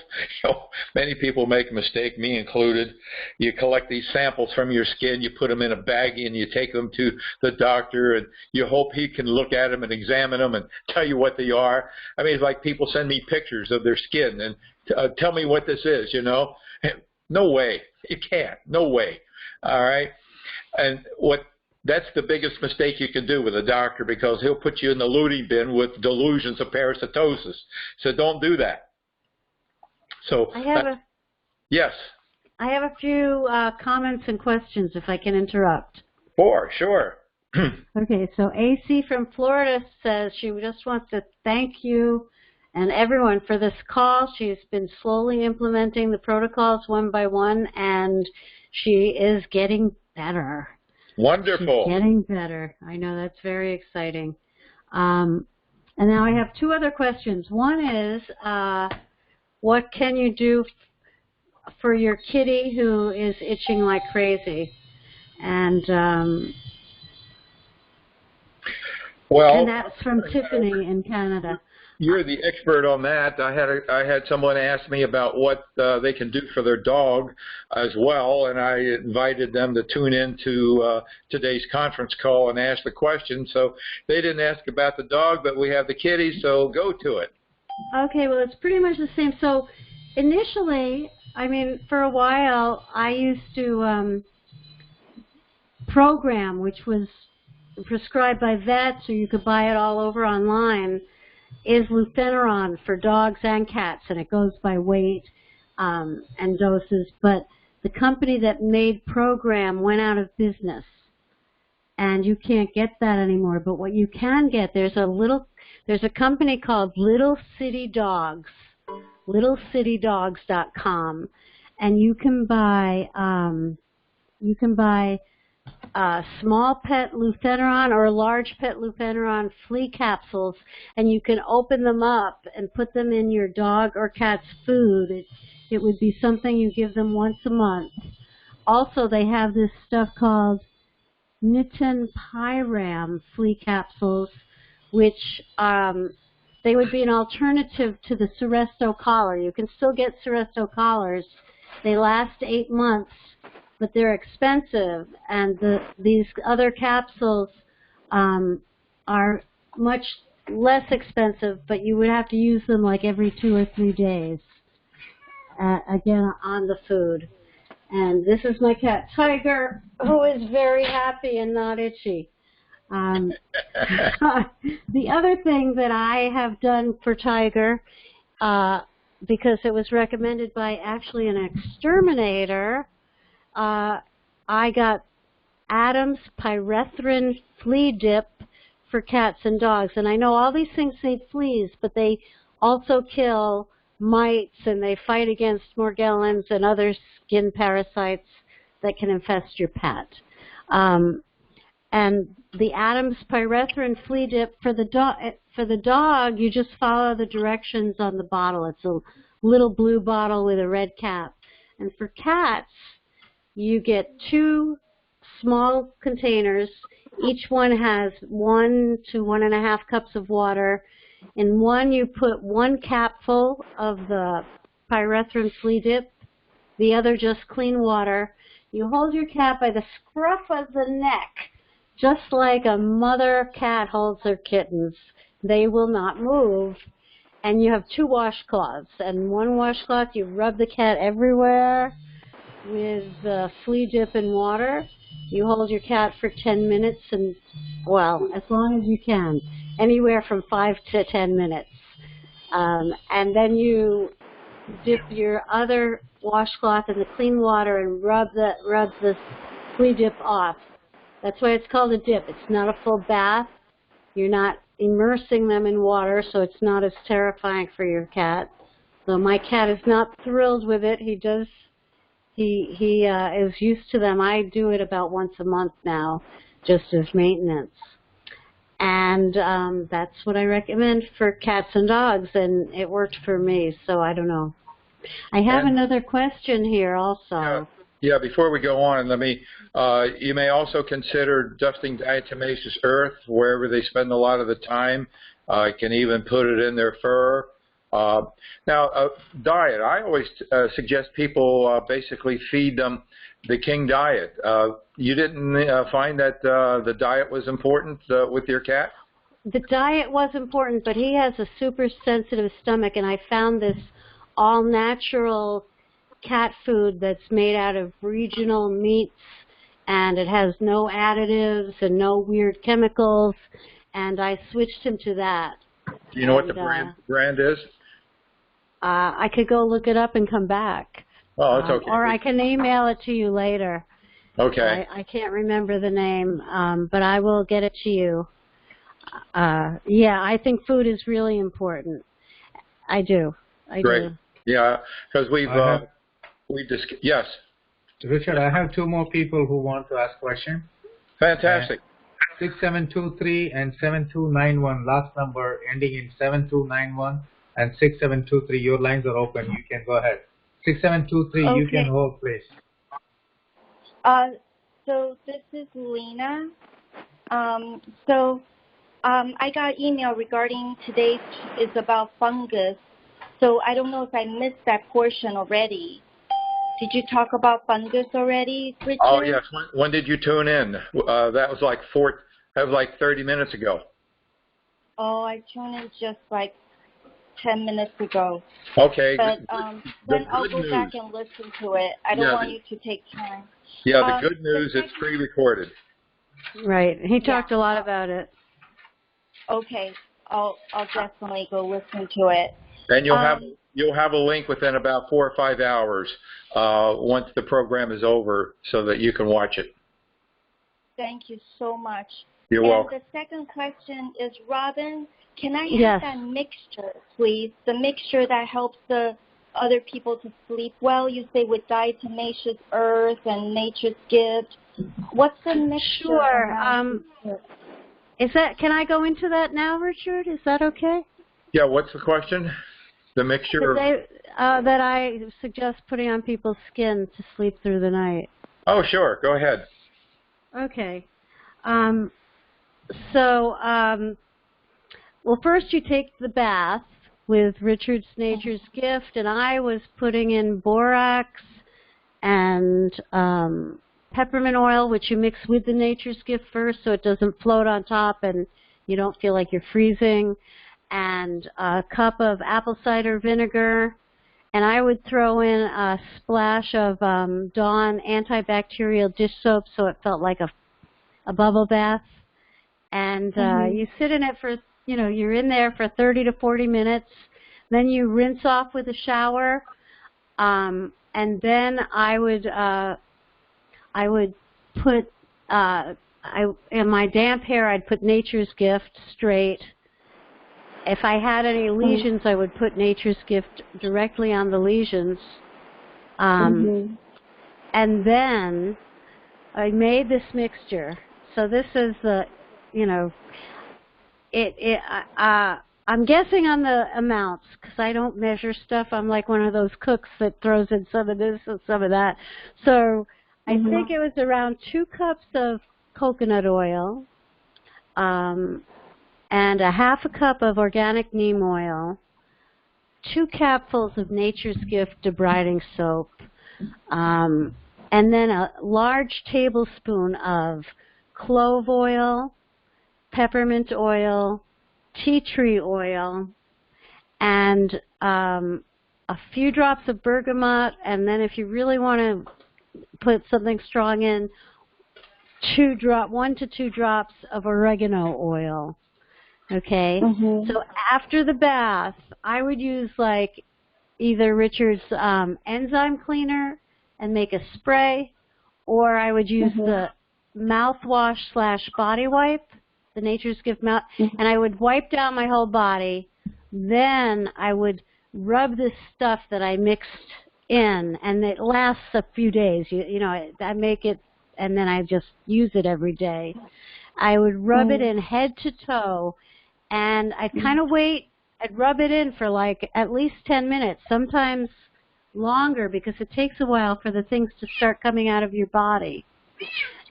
[SPEAKER 2] many people make a mistake, me included. You collect these samples from your skin, you put them in a baggie, and you take them to the doctor, and you hope he can look at them and examine them and tell you what they are. I mean, it's like people send me pictures of their skin and tell me what this is, No way. You can't. No way. All right? And that's the biggest mistake you can do with a doctor, because he'll put you in the looting bin with delusions of parasitosis. So don't do that. So yes.
[SPEAKER 1] I have a few comments and questions, if I can interrupt.
[SPEAKER 2] Sure.
[SPEAKER 1] Okay, so AC from Florida says she just wants to thank you and everyone for this call. She's been slowly implementing the protocols one by one, and she is getting better.
[SPEAKER 2] Wonderful.
[SPEAKER 1] She's getting better. I know, that's very exciting. And now I have two other questions. One is, what can you do for your kitty who is itching like crazy? And and that's from Tiffany in Canada.
[SPEAKER 2] You're the expert on that. I had someone ask me about what they can do for their dog as well, and I invited them to tune into today's conference call and ask the question. So they didn't ask about the dog, but we have the kitty, so go to it.
[SPEAKER 1] Okay, well, it's pretty much the same. So initially, I mean, for a while, I used to program, which was prescribed by vets, or you could buy it all over online, is lufenuron for dogs and cats, and it goes by weight and doses. But the company that made Program went out of business, and you can't get that anymore. But what you can get, there's a company called Little City Dogs, littlecitydogs.com, and you can buy small pet lufenuron or large pet lufenuron flea capsules, and you can open them up and put them in your dog or cat's food. It would be something you give them once a month. Also, they have this stuff called Nitin Pyram flea capsules, which they would be an alternative to the Seresto collar. You can still get Seresto collars. They last 8 months, but they're expensive, and these other capsules are much less expensive, but you would have to use them like every 2 or 3 days. again on the food. And this is my cat Tiger, who is very happy and not itchy. The other thing that I have done for Tiger, because it was recommended by actually an exterminator, I got Adam's pyrethrin flea dip for cats and dogs. And I know all these things need fleas, but they also kill mites, and they fight against Morgellons and other skin parasites that can infest your pet. And the Adam's pyrethrin flea dip for the dog, you just follow the directions on the bottle. It's a little blue bottle with a red cap. And for cats, you get 2 small containers. Each one has 1 to 1.5 cups of water. In one, you put 1 capful of the pyrethrin flea dip, the other just clean water. You hold your cat by the scruff of the neck, just like a mother cat holds her kittens. They will not move. And you have 2 washcloths. And 1 washcloth, you rub the cat everywhere with the flea dip and water. You hold your cat for 10 minutes, and, well, as long as you can, anywhere from 5 to 10 minutes. And then you dip your other washcloth in the clean water and rub the flea dip off. That's why it's called a dip. It's not a full bath. You're not immersing them in water, so it's not as terrifying for your cat. So my cat is not thrilled with it. He is used to them. I do it about once a month now, just as maintenance. And that's what I recommend for cats and dogs, and it worked for me, so I don't know. I have another question here also.
[SPEAKER 2] Yeah, before we go on, you may also consider dusting diatomaceous earth wherever they spend a lot of the time. You can even put it in their fur. Diet. I always suggest people basically feed them the king diet. You didn't find that the diet was important with your cat?
[SPEAKER 1] The diet was important, but he has a super sensitive stomach, and I found this all-natural cat food that's made out of regional meats, and it has no additives and no weird chemicals, and I switched him to that.
[SPEAKER 2] Do you know what the brand is?
[SPEAKER 1] I could go look it up and come back.
[SPEAKER 2] Oh, it's okay.
[SPEAKER 1] Or I can email it to you later.
[SPEAKER 2] Okay.
[SPEAKER 1] I can't remember the name, but I will get it to you. Yeah, I think food is really important. I do.
[SPEAKER 3] Great.
[SPEAKER 2] Yeah, because yes.
[SPEAKER 3] Richard, I have 2 more people who want to ask questions.
[SPEAKER 2] Fantastic.
[SPEAKER 3] 6723 and 7291, last number ending in 7291 and 6723. Your lines are open. You can go ahead. 6723, okay. You can hold, please.
[SPEAKER 4] So this is Lena. I got email regarding today's is about fungus. So I don't know if I missed that portion already. Did you talk about fungus already, Richard?
[SPEAKER 2] Oh yes. When did you tune in? That was like 30 minutes ago.
[SPEAKER 4] Oh, I tuned in just like 10 minutes ago.
[SPEAKER 2] Okay.
[SPEAKER 4] But then I'll go back and listen to it. I don't want you to take time.
[SPEAKER 2] Yeah, the good news, it's pre-recorded.
[SPEAKER 1] Right. He talked a lot about it.
[SPEAKER 4] Okay. I'll definitely go listen to it.
[SPEAKER 2] And you'll have a link within about 4 or 5 hours once the program is over, so that you can watch it.
[SPEAKER 4] Thank you so much.
[SPEAKER 2] You're welcome.
[SPEAKER 4] The second question is, Robin, can I have that mixture, please? The mixture that helps the other people to sleep well. You say with diatomaceous earth and nature's gift. What's the mixture?
[SPEAKER 1] Sure. Can I go into that now, Richard? Is that okay?
[SPEAKER 2] Yeah. What's the question? The mixture
[SPEAKER 1] that I suggest putting on people's skin to sleep through the night.
[SPEAKER 2] Oh, sure. Go ahead.
[SPEAKER 1] Okay. Well, first you take the bath with Richard's Nature's Gift, and I was putting in borax and peppermint oil, which you mix with the Nature's Gift first so it doesn't float on top and you don't feel like you're freezing, and a cup of apple cider vinegar, and I would throw in a splash of Dawn antibacterial dish soap so it felt like a bubble bath. And you sit in it for, you're in there for 30 to 40 minutes. Then you rinse off with a shower. And then I would put, in my damp hair, I'd put Nature's Gift straight. If I had any lesions, I would put Nature's Gift directly on the lesions. And then I made this mixture. So this is the, I'm guessing on the amounts because I don't measure stuff. I'm like one of those cooks that throws in some of this and some of that. So I think it was around 2 cups of coconut oil, and a half a cup of organic neem oil, 2 capfuls of Nature's Gift debriding soap, and then a large tablespoon of clove oil, peppermint oil, tea tree oil, and a few drops of bergamot, and then if you really want to put something strong in, 1 to 2 drops of oregano oil. Okay? So after the bath, I would use like either Richard's enzyme cleaner and make a spray, or I would use the mouthwash / body wipe, the Nature's Gift mouth, and I would wipe down my whole body. Then I would rub this stuff that I mixed in, and it lasts a few days. I make it, and then I just use it every day. I would rub it in head to toe, and I'd kind of wait. I'd rub it in for like at least 10 minutes, sometimes longer, because it takes a while for the things to start coming out of your body.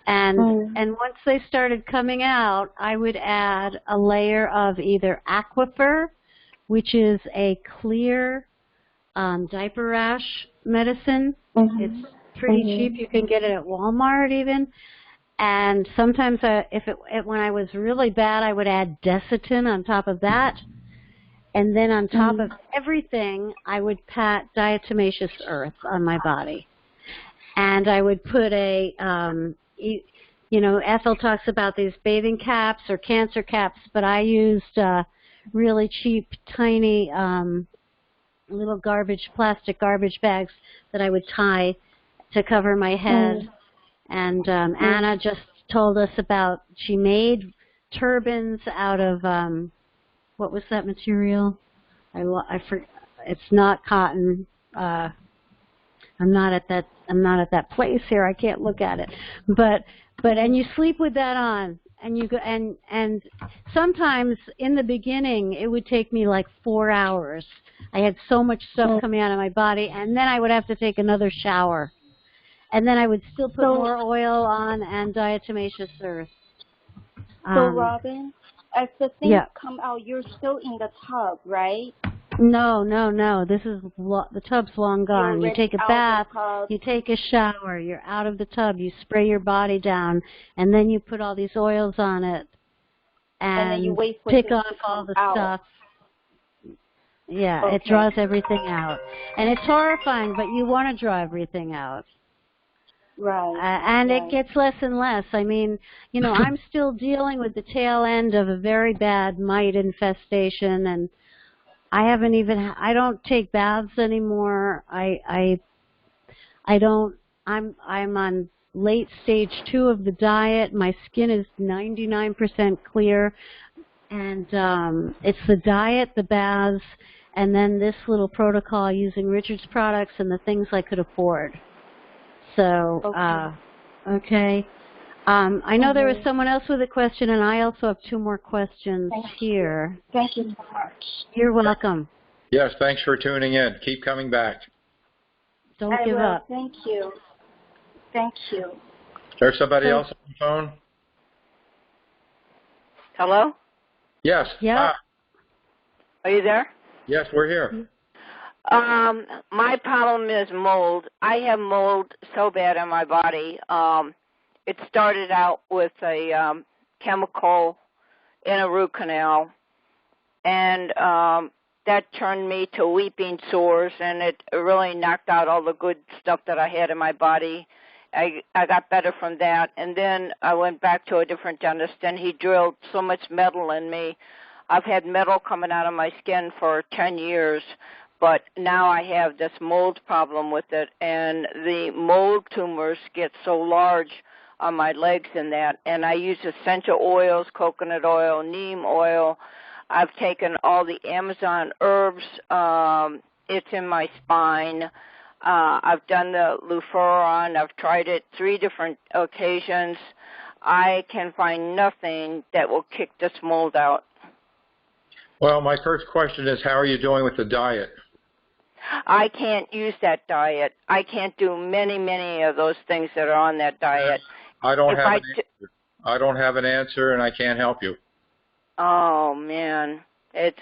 [SPEAKER 1] And once they started coming out, I would add a layer of either Aquifer, which is a clear diaper rash medicine. It's pretty cheap. You can get it at Walmart even. And sometimes when I was really bad, I would add Desitin on top of that. And then on top of everything, I would pat diatomaceous earth on my body. And I would put Ethel talks about these bathing caps or cancer caps, but I used really cheap, tiny little plastic garbage bags that I would tie to cover my head. And Anna just told us about, she made turbans out of, what was that material? I forget. It's not cotton. I'm not at that place here. I can't look at it. But and you sleep with that on, and you go, and sometimes in the beginning it would take me like 4 hours. I had so much stuff coming out of my body, and then I would have to take another shower, and then I would still put more oil on and diatomaceous earth.
[SPEAKER 4] So Robin, as the things come out, you're still in the tub, right?
[SPEAKER 1] No. This is the tub's long gone. You take a bath, you take a shower, you're out of the tub, you spray your body down, and then you put all these oils on it, and then you wait for pick off all the stuff. Yeah, it draws everything out. And it's horrifying, but you want to draw everything out.
[SPEAKER 4] Right.
[SPEAKER 1] And it gets less and less. I mean, I'm still dealing with the tail end of a very bad mite infestation, and I don't take baths anymore. I'm on late stage 2 of the diet. My skin is 99% clear, and it's the diet, the baths, and then this little protocol using Richard's products and the things I could afford. So, okay. I know there was someone else with a question, and I also have 2 more questions here.
[SPEAKER 4] Thank you so much.
[SPEAKER 1] You're welcome.
[SPEAKER 2] Yes, thanks for tuning in. Keep coming back.
[SPEAKER 1] Don't give up.
[SPEAKER 4] Thank you. Thank you.
[SPEAKER 2] There's somebody else on the phone?
[SPEAKER 5] Hello?
[SPEAKER 2] Yes.
[SPEAKER 1] Yeah.
[SPEAKER 5] Are you there?
[SPEAKER 2] Yes, we're here.
[SPEAKER 5] My problem is mold. I have mold so bad in my body. It started out with a chemical in a root canal, and that turned me to weeping sores, and it really knocked out all the good stuff that I had in my body. I got better from that, and then I went back to a different dentist, and he drilled so much metal in me. I've had metal coming out of my skin for 10 years, but now I have this mold problem with it, and the mold tumors get so large on my legs and that, and I use essential oils, coconut oil, neem oil. I've taken all the Amazon herbs. It's in my spine. I've done the lufenuron. I've tried it 3 different occasions. I can find nothing that will kick this mold out.
[SPEAKER 2] Well, my first question is, how are you doing with the diet?
[SPEAKER 5] I can't use that diet. I can't do many of those things that are on that diet.
[SPEAKER 2] I don't have an answer. I don't have an answer, and I can't help you.
[SPEAKER 5] Oh man, it's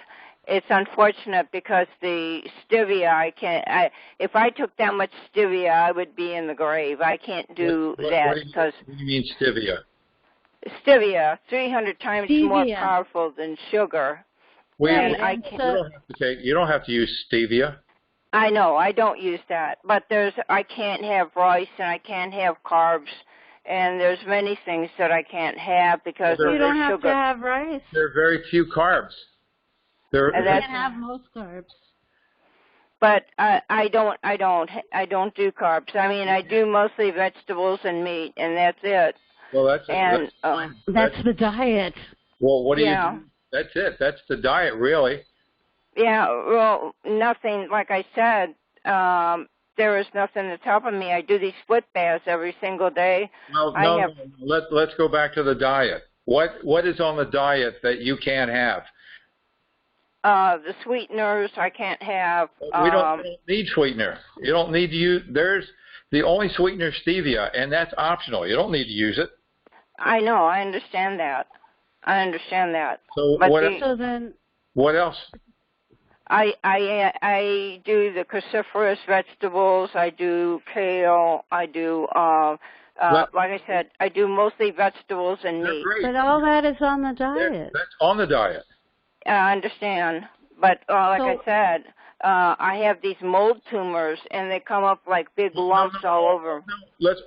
[SPEAKER 5] unfortunate because the stevia, I can't. If I took that much stevia, I would be in the grave. I can't do that because.
[SPEAKER 2] What do you mean stevia?
[SPEAKER 5] Stevia, 300 times more powerful than sugar.
[SPEAKER 2] You don't have to use stevia.
[SPEAKER 5] I know, I don't use that, but I can't have rice and I can't have carbs, and there's many things that I can't have because
[SPEAKER 1] you don't have
[SPEAKER 5] sugar.
[SPEAKER 1] to have rice.
[SPEAKER 2] There are very few carbs.
[SPEAKER 1] You can't have most carbs.
[SPEAKER 5] But I don't do carbs. I mean, I do mostly vegetables and meat, and that's it.
[SPEAKER 2] Well, that's
[SPEAKER 1] the diet.
[SPEAKER 2] Well, what do you do? That's it. That's the diet, really.
[SPEAKER 5] Yeah, well, nothing, like I said, there is nothing that's helping me. I do these split baths every single day.
[SPEAKER 2] No. Let's go back to the diet. What is on the diet that you can't have?
[SPEAKER 5] The sweeteners I can't have.
[SPEAKER 2] We don't need sweetener. You don't need to use, there's the only sweetener stevia, and that's optional. You don't need to use it.
[SPEAKER 5] I know, I understand that.
[SPEAKER 2] So what else?
[SPEAKER 5] I do the cruciferous vegetables. I do kale. I do like I said, I do mostly vegetables and meat.
[SPEAKER 1] But all that is on the diet.
[SPEAKER 2] That's on the diet.
[SPEAKER 5] I understand, but like I said, I have these mold tumors, and they come up like big lumps all over.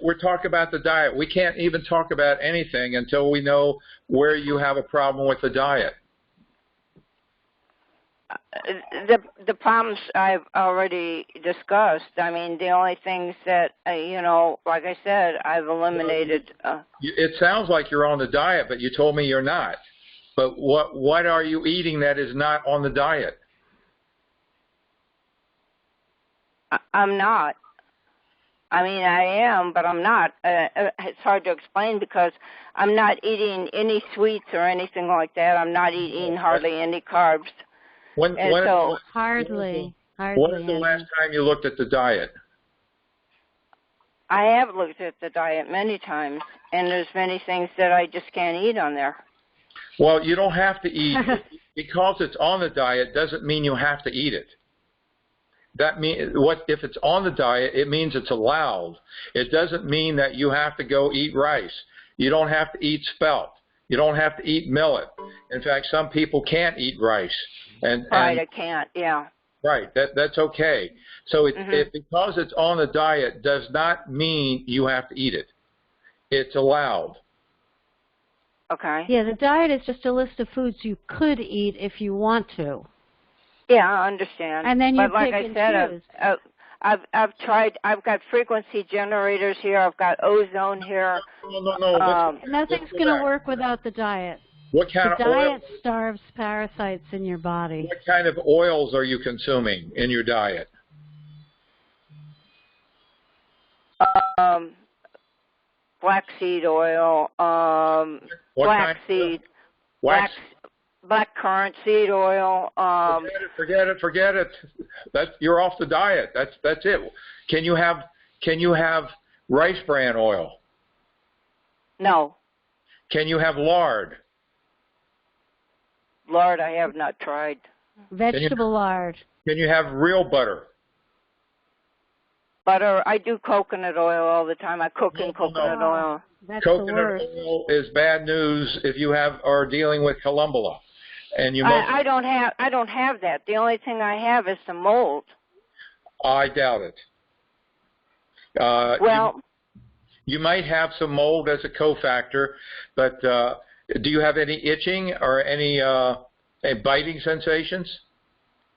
[SPEAKER 2] We're talking about the diet. We can't even talk about anything until we know where you have a problem with the diet.
[SPEAKER 5] The problems I've already discussed. I mean, the only things that, like I said, I've eliminated.
[SPEAKER 2] It sounds like you're on the diet, but you told me you're not. But what are you eating that is not on the diet?
[SPEAKER 5] I'm not. I mean, I am, but I'm not. It's hard to explain because I'm not eating any sweets or anything like that. I'm not eating hardly any carbs.
[SPEAKER 1] Hardly.
[SPEAKER 2] When was the last time you looked at the diet?
[SPEAKER 5] I have looked at the diet many times, and there's many things that I just can't eat on there.
[SPEAKER 2] Well, you don't have to eat. Because it's on the diet doesn't mean you have to eat it. If it's on the diet, it means it's allowed. It doesn't mean that you have to go eat rice. You don't have to eat spelt. You don't have to eat millet. In fact, some people can't eat rice.
[SPEAKER 5] I can't, yeah.
[SPEAKER 2] Right, that's okay. So because it's on the diet does not mean you have to eat it. It's allowed.
[SPEAKER 5] Okay.
[SPEAKER 1] Yeah, the diet is just a list of foods you could eat if you want to.
[SPEAKER 5] Yeah, I understand.
[SPEAKER 1] And then you
[SPEAKER 5] but like
[SPEAKER 1] pick
[SPEAKER 5] I
[SPEAKER 1] and
[SPEAKER 5] said, I've tried. I've got frequency generators here. I've got ozone here.
[SPEAKER 2] No.
[SPEAKER 1] Nothing's going to work without the diet.
[SPEAKER 2] What kind
[SPEAKER 1] the
[SPEAKER 2] of
[SPEAKER 1] diet starves parasites in your body.
[SPEAKER 2] What kind of oils are you consuming in your diet?
[SPEAKER 5] Flaxseed oil, black currant seed oil.
[SPEAKER 2] Forget it. You're off the diet. That's it. Can you have rice bran oil?
[SPEAKER 5] No.
[SPEAKER 2] Can you have lard?
[SPEAKER 5] Lard, I have not tried.
[SPEAKER 1] Vegetable lard.
[SPEAKER 2] Can you have real butter?
[SPEAKER 5] Butter, I do coconut oil all the time. I cook in coconut oil.
[SPEAKER 1] That's
[SPEAKER 2] coconut
[SPEAKER 1] the worst.
[SPEAKER 2] oil is bad news if you are dealing with columbella. And you
[SPEAKER 5] I don't have that. The only thing I have is the mold.
[SPEAKER 2] I doubt it.
[SPEAKER 5] Well,
[SPEAKER 2] you might have some mold as a cofactor, but do you have any itching or any biting sensations?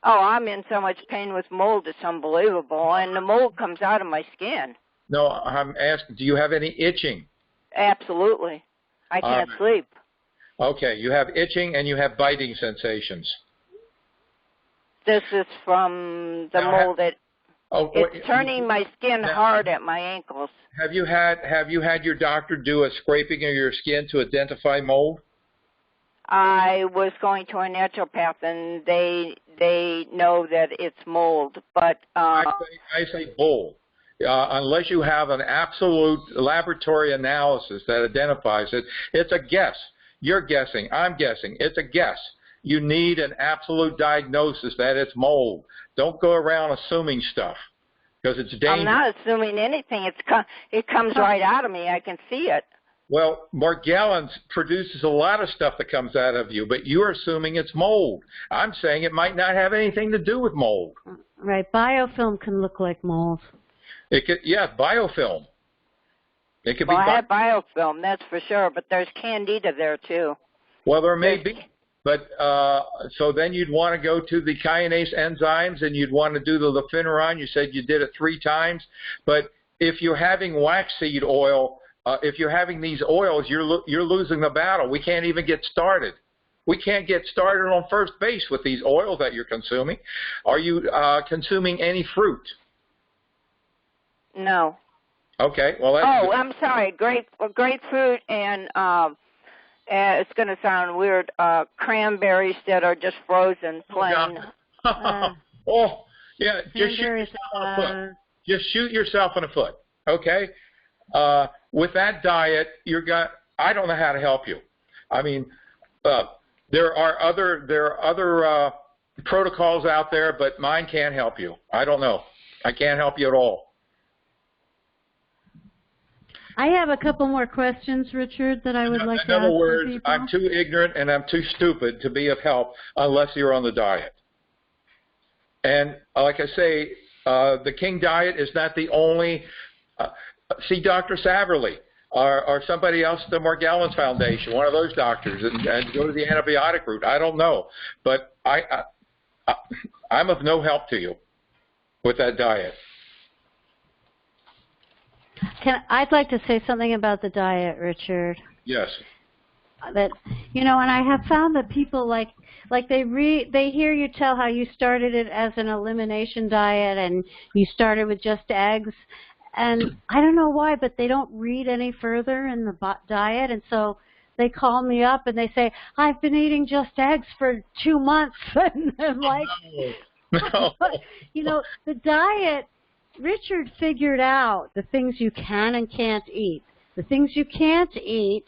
[SPEAKER 5] Oh, I'm in so much pain with mold, it's unbelievable. And the mold comes out of my skin.
[SPEAKER 2] No, I'm asking, do you have any itching?
[SPEAKER 5] Absolutely. I can't sleep.
[SPEAKER 2] Okay, you have itching and you have biting sensations.
[SPEAKER 5] This is from the mold. It's turning my skin hard at my ankles.
[SPEAKER 2] Have you had your doctor do a scraping of your skin to identify mold?
[SPEAKER 5] I was going to a naturopath, and they know that it's mold, but
[SPEAKER 2] I say bull. Unless you have an absolute laboratory analysis that identifies it, it's a guess. You're guessing. I'm guessing. It's a guess. You need an absolute diagnosis that it's mold. Don't go around assuming stuff because it's dangerous.
[SPEAKER 5] I'm not assuming anything. It comes right out of me. I can see it.
[SPEAKER 2] Well, Morgellons produces a lot of stuff that comes out of you, but you're assuming it's mold. I'm saying it might not have anything to do with mold.
[SPEAKER 1] Right. Biofilm can look like mold.
[SPEAKER 2] It could, yeah, biofilm. It could
[SPEAKER 5] well,
[SPEAKER 2] be.
[SPEAKER 5] I have biofilm, that's for sure, but there's candida there too.
[SPEAKER 2] Well, there may be, but so then you'd want to go to the chitonanase enzymes and you'd want to do the lufenuron. You said you did it 3 times, but if you're having waxseed oil, if you're having these oils, you're losing the battle. We can't even get started. We can't get started on first base with these oils that you're consuming. Are you consuming any fruit?
[SPEAKER 5] No.
[SPEAKER 2] Okay. Well, that's
[SPEAKER 5] I'm sorry. Grapefruit and it's going to sound weird. Cranberries that are just frozen, plain.
[SPEAKER 2] Oh, yeah. Just shoot yourself in the foot. Just shoot yourself in the foot. Okay. With that diet, I don't know how to help you. I mean, there are other protocols out there, but mine can't help you. I don't know. I can't help you at all.
[SPEAKER 1] I have a couple more questions, Richard, that I would like to ask.
[SPEAKER 2] In other words,
[SPEAKER 1] people.
[SPEAKER 2] I'm too ignorant and I'm too stupid to be of help unless you're on the diet. And like I say, the King diet is not the only. See Dr. Saverly or somebody else, the Morgellons Foundation, one of those doctors, and go to the antibiotic route. I don't know, but I'm of no help to you with that diet.
[SPEAKER 1] I'd like to say something about the diet, Richard.
[SPEAKER 2] Yes.
[SPEAKER 1] That and I have found that people like they hear you tell how you started it as an elimination diet and you started with just eggs, and I don't know why, but they don't read any further in the diet, and so they call me up and they say, I've been eating just eggs for 2 months, and I'm like,
[SPEAKER 2] no.
[SPEAKER 1] The diet. Richard figured out the things you can and can't eat. The things you can't eat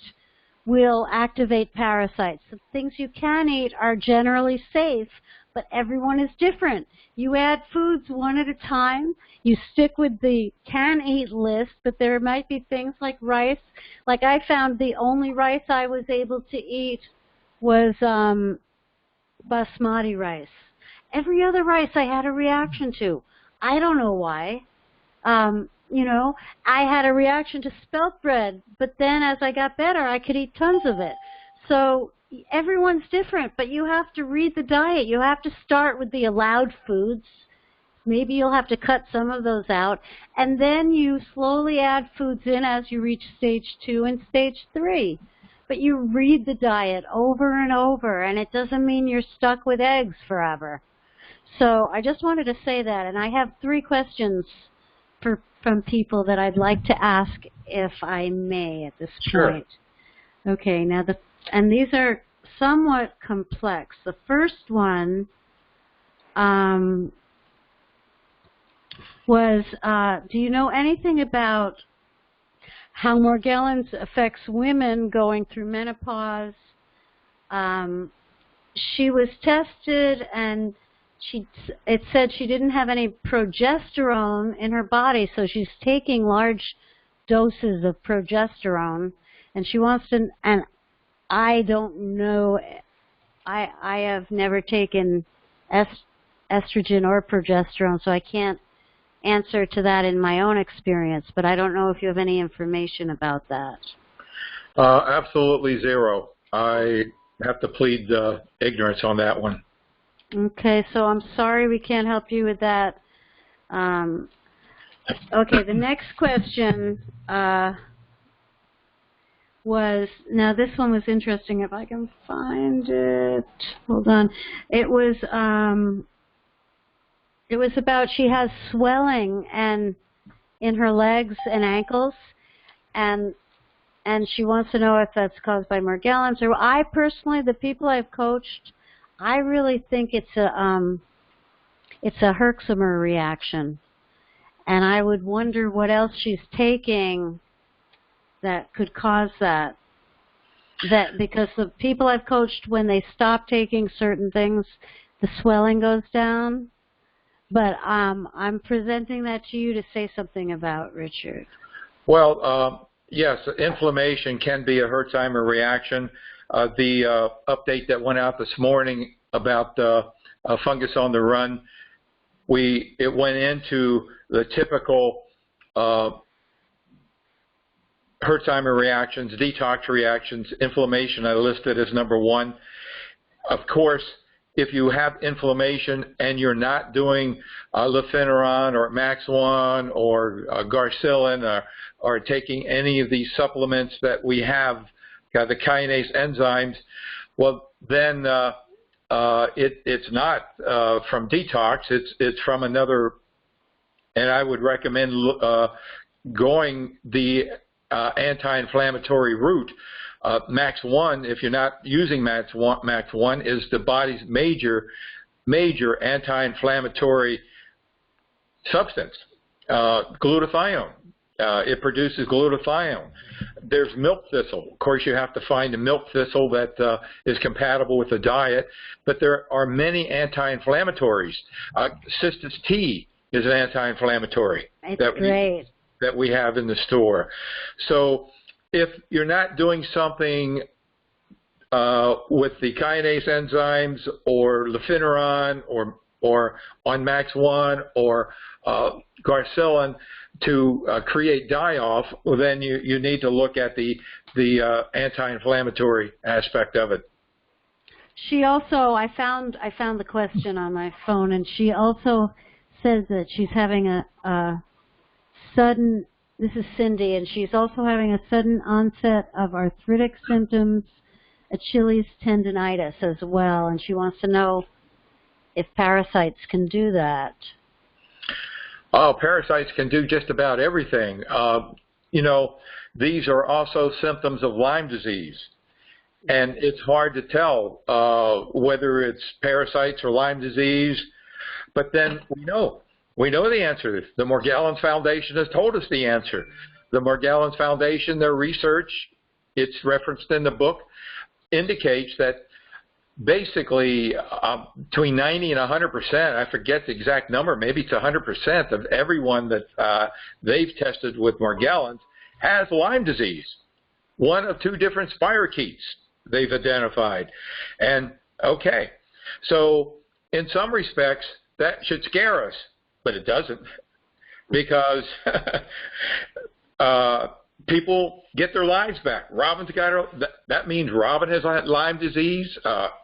[SPEAKER 1] will activate parasites. The things you can eat are generally safe, but everyone is different. You add foods one at a time. You stick with the can-eat list, but there might be things like rice. Like I found the only rice I was able to eat was basmati rice. Every other rice I had a reaction to. I don't know why. I had a reaction to spelt bread, but then as I got better, I could eat tons of it. So everyone's different, but you have to read the diet. You have to start with the allowed foods. Maybe you'll have to cut some of those out, and then you slowly add foods in as you reach stage 2 and stage 3. But you read the diet over and over, and it doesn't mean you're stuck with eggs forever. So I just wanted to say that, and I have 3 questions from people that I'd like to ask, if I may, at this point. Sure. Okay, now and these are somewhat complex. The first one was, do you know anything about how Morgellons affects women going through menopause? She was tested, and it said she didn't have any progesterone in her body, so she's taking large doses of progesterone, and she wants to, and I don't know I have never taken estrogen or progesterone, so I can't answer to that in my own experience, but I don't know if you have any information about that.
[SPEAKER 2] Absolutely zero. I have to plead ignorance on that one.
[SPEAKER 1] Okay, so I'm sorry we can't help you with that. Okay, the next question was, now this one was interesting, if I can find it. Hold on. It was about, she has swelling and in her legs and ankles, and she wants to know if that's caused by Morgellons. Or I personally, the people I've coached, I really think it's a Herxheimer reaction, and I would wonder what else she's taking that could cause that. That because the people I've coached, when they stop taking certain things, the swelling goes down. But I'm presenting that to you to say something about, Richard.
[SPEAKER 2] Well, yes, inflammation can be a Herxheimer reaction. The update that went out this morning about fungus on the run, it went into the typical Herxheimer reactions, detox reactions, inflammation I listed as number one. Of course, if you have inflammation and you're not doing lufenuron or Max1 or Garcillin or taking any of these supplements that we have, the kinase enzymes, well, then it's not from detox. It's from another, and I would recommend going the anti-inflammatory route. Max1, if you're not using Max1, is the body's major anti-inflammatory substance, glutathione. It produces glutathione. There's milk thistle. Of course, you have to find a milk thistle that is compatible with the diet, but there are many anti-inflammatories. Cistus T is an anti-inflammatory that we have in the store. So if you're not doing something with the kinase enzymes or lufenuron or on Max1 or Garcillin to create die-off, well, then you need to look at the anti-inflammatory aspect of it.
[SPEAKER 1] She also, I found the question on my phone, and she also says that she's having a sudden, this is Cindy, and she's also having a sudden onset of arthritic symptoms, Achilles tendinitis as well, and she wants to know if parasites can do that.
[SPEAKER 2] Oh, parasites can do just about everything. You know, these are also symptoms of Lyme disease, and it's hard to tell whether it's parasites or Lyme disease, but then we know the answer to this. The Morgellons Foundation has told us the answer. The Morgellons Foundation, their research, it's referenced in the book, indicates that basically between 90 and 100%, I forget the exact number, maybe it's 100% of everyone that they've tested with Morgellons has Lyme disease. One of two different spirochetes they've identified. And okay, so in some respects, that should scare us. But it doesn't, because people get their lives back. Robin's got her, that means Robin has Lyme disease.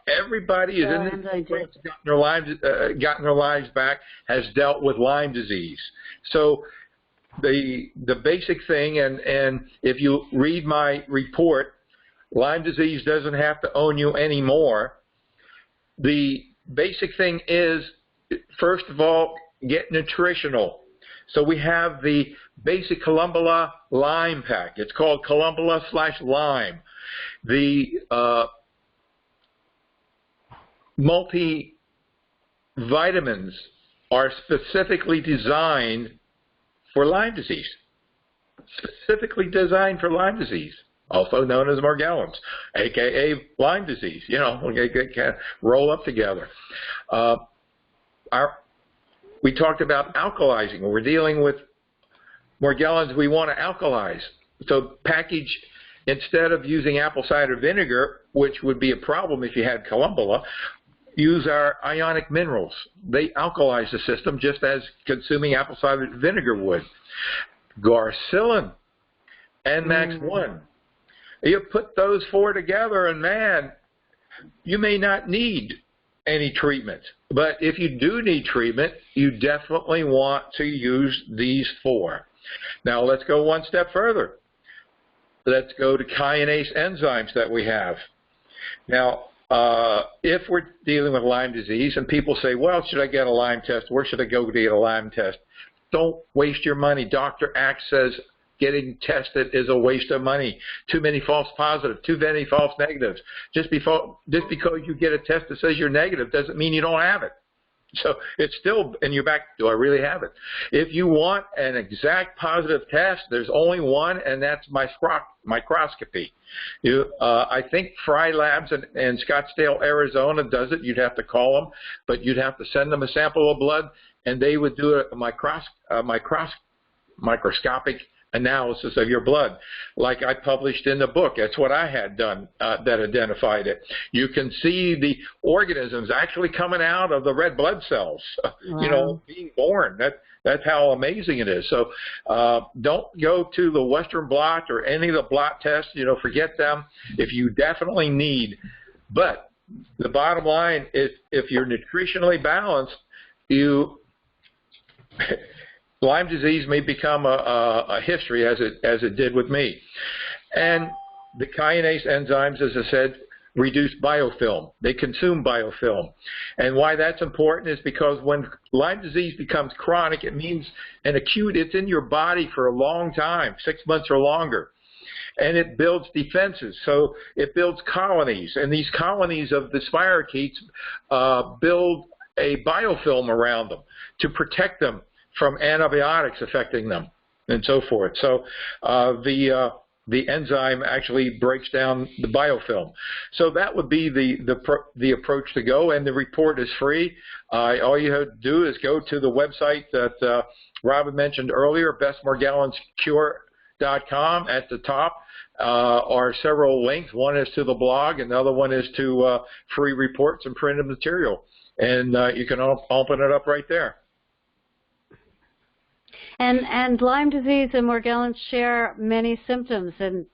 [SPEAKER 2] Everybody is in this gotten their lives back, has dealt with Lyme disease. So the basic thing, and if you read my report, Lyme disease doesn't have to own you anymore. The basic thing is, first of all, get nutritional. So we have the basic Columbula Lyme pack. It's called Columbula/Lyme. The multivitamins are specifically designed for Lyme disease. Specifically designed for Lyme disease, also known as Morgellons, aka Lyme disease. You know, they can roll up together. We talked about alkalizing. When we're dealing with Morgellons, we want to alkalize. So package instead of using apple cider vinegar, which would be a problem if you had columbella, use our ionic minerals. They alkalize the system just as consuming apple cider vinegar would. Garcillin and Max 1. You put those 4 together, and man, you may not need any treatment. But if you do need treatment, you definitely want to use these 4. Now let's go one step further. Let's go to kinase enzymes that we have. Now, if we're dealing with Lyme disease, and people say, well, should I get a Lyme test? Where should I go to get a Lyme test? Don't waste your money. Dr. Axe says getting tested is a waste of money. Too many false positives, too many false negatives. Just because you get a test that says you're negative doesn't mean you don't have it. So it's still in your back, do I really have it? If you want an exact positive test, there's only one, and that's microscopy. I think Fry Labs in Scottsdale, Arizona does it. You'd have to call them, but you'd have to send them a sample of blood, and they would do a microscopic analysis of your blood, like I published in the book. That's what I had done that identified it. You can see the organisms actually coming out of the red blood cells,
[SPEAKER 1] Wow.
[SPEAKER 2] being born. That's how amazing it is. So don't go to the Western blot or any of the blot tests. Forget them if you definitely need. But the bottom line is, if you're nutritionally balanced, Lyme disease may become a history, as it did with me. And the kinase enzymes, as I said, reduce biofilm. They consume biofilm. And why that's important is because when Lyme disease becomes chronic, it means an acute, it's in your body for a long time, 6 months or longer. And it builds defenses. So it builds colonies. And these colonies of the spirochetes build a biofilm around them to protect them from antibiotics affecting them and so forth. So the enzyme actually breaks down the biofilm. So that would be the approach to go, and the report is free. All you have to do is go to the website that Robin mentioned earlier, bestmorgellen'scure.com. At the top are several links. One is to the blog, and the other one is to free reports and printed material. And you can open it up right there.
[SPEAKER 1] And Lyme disease and Morgellons share many symptoms, and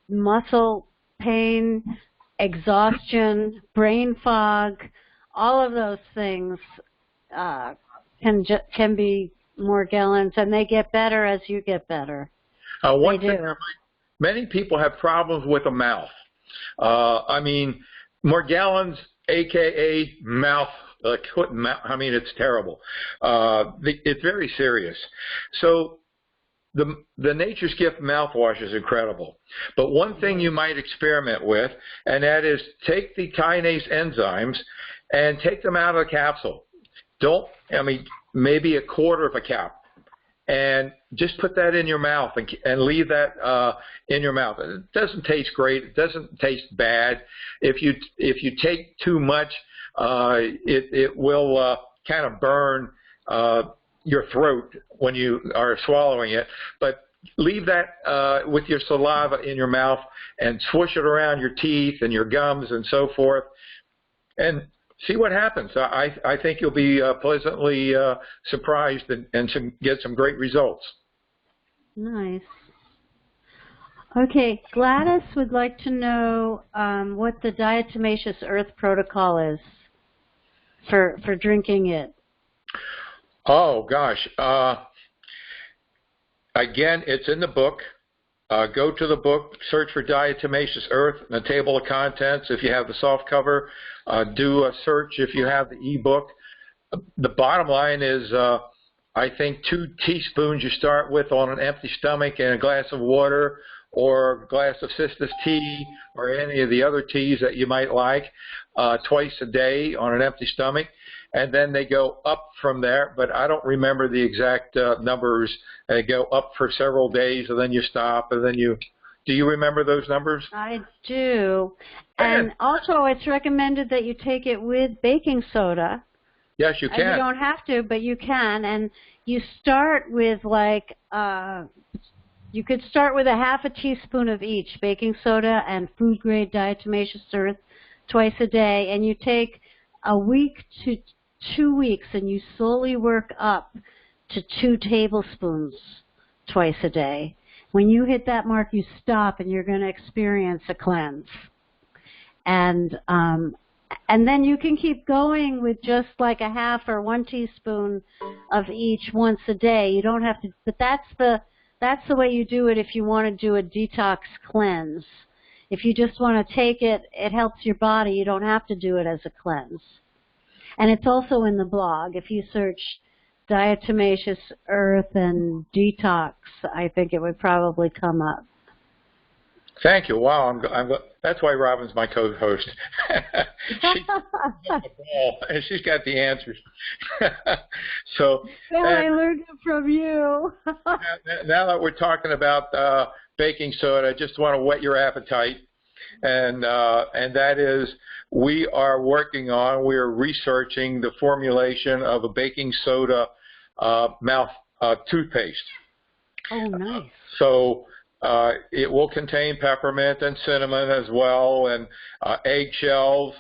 [SPEAKER 1] muscle pain, exhaustion, brain fog, all of those things can be Morgellons, and they get better as you get better.
[SPEAKER 2] Many people have problems with the mouth. Morgellons, a.k.a. mouth. It's terrible. It's very serious. So the Nature's Gift mouthwash is incredible. But one thing you might experiment with, and that is take the kinase enzymes and take them out of the capsule. Maybe a quarter of a cap. And just put that in your mouth and leave that in your mouth. It doesn't taste great. It doesn't taste bad. If you take too much, it will kind of burn your throat when you are swallowing it. But leave that with your saliva in your mouth and swoosh it around your teeth and your gums and so forth, and see what happens. I think you'll be pleasantly surprised and get some great results.
[SPEAKER 1] Nice. Okay, Gladys would like to know what the diatomaceous earth protocol is for drinking it.
[SPEAKER 2] Oh, gosh. Again, it's in the book. Go to the book, search for diatomaceous earth in the table of contents. If you have the soft cover, do a search if you have the e-book. The bottom line is I think 2 teaspoons you start with on an empty stomach and a glass of water, or a glass of cistus tea, or any of the other teas that you might like, twice a day on an empty stomach. And then they go up from there, but I don't remember the exact numbers. They go up for several days, and then you stop, and then do you remember those numbers?
[SPEAKER 1] I do. And also it's recommended that you take it with baking soda.
[SPEAKER 2] Yes, you can.
[SPEAKER 1] You don't have to, but you can. And you start with like You could start with a half a teaspoon of each, baking soda and food-grade diatomaceous earth, twice a day, and you take a week to 2 weeks, and you slowly work up to 2 tablespoons twice a day. When you hit that mark, you stop, and you're going to experience a cleanse. And then you can keep going with just like a half or 1 teaspoon of each once a day. You don't have to, but that's the way you do it if you want to do a detox cleanse. If you just want to take it, it helps your body. You don't have to do it as a cleanse. And it's also in the blog. If you search diatomaceous earth and detox, I think it would probably come up.
[SPEAKER 2] Thank you. Wow, that's why Robin's my co-host. She's got the ball, and she's got the answers. So,
[SPEAKER 1] well, I learned it from you.
[SPEAKER 2] Now that we're talking about baking soda, I just want to whet your appetite, and that is we're researching the formulation of a baking soda mouth toothpaste.
[SPEAKER 1] Oh, nice.
[SPEAKER 2] So it will contain peppermint and cinnamon as well, and eggshells.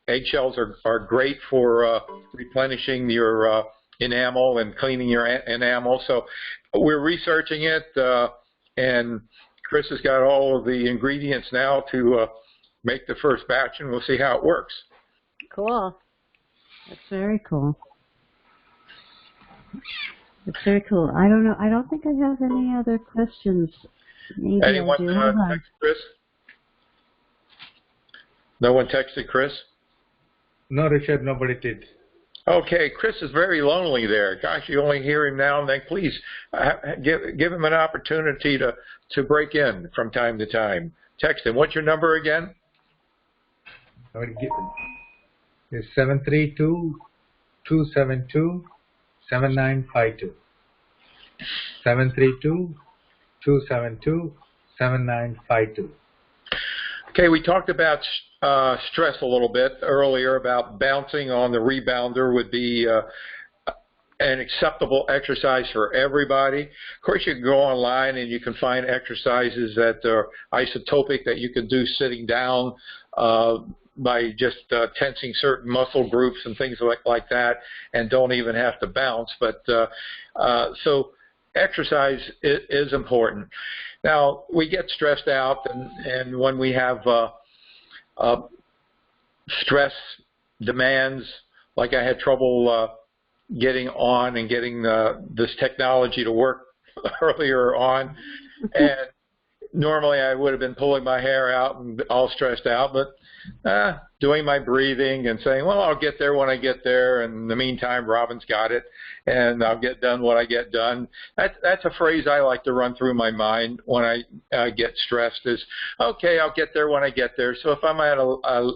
[SPEAKER 2] Eggshells are great for replenishing your enamel and cleaning your enamel. So we're researching it, and Chris has got all of the ingredients now to make the first batch, and we'll see how it works.
[SPEAKER 1] Cool. That's very cool. It's very cool. I don't know. I don't think I have any other questions. Maybe
[SPEAKER 2] anyone
[SPEAKER 1] I do.
[SPEAKER 2] text Chris? No one texted Chris?
[SPEAKER 3] No, Richard, nobody did.
[SPEAKER 2] Okay, Chris is very lonely there. Gosh, you only hear him now and then. Please give him an opportunity to break in from time to time. Text him. What's your number again?
[SPEAKER 3] It's 732-272-7952. 732-272-7952.
[SPEAKER 2] Okay, we talked about stress a little bit earlier, about bouncing on the rebounder would be an acceptable exercise for everybody. Of course, you can go online and you can find exercises that are isotopic that you can do sitting down by just tensing certain muscle groups and things like that, and don't even have to bounce. But so exercise is important. Now, we get stressed out, and when we have stress demands, like I had trouble getting on and getting this technology to work earlier on, and normally I would have been pulling my hair out and all stressed out, but doing my breathing and saying, well, I'll get there when I get there, and in the meantime, Robin's got it, and I'll get done what I get done. That's a phrase I like to run through my mind when I get stressed is, okay, I'll get there when I get there. So if I'm at a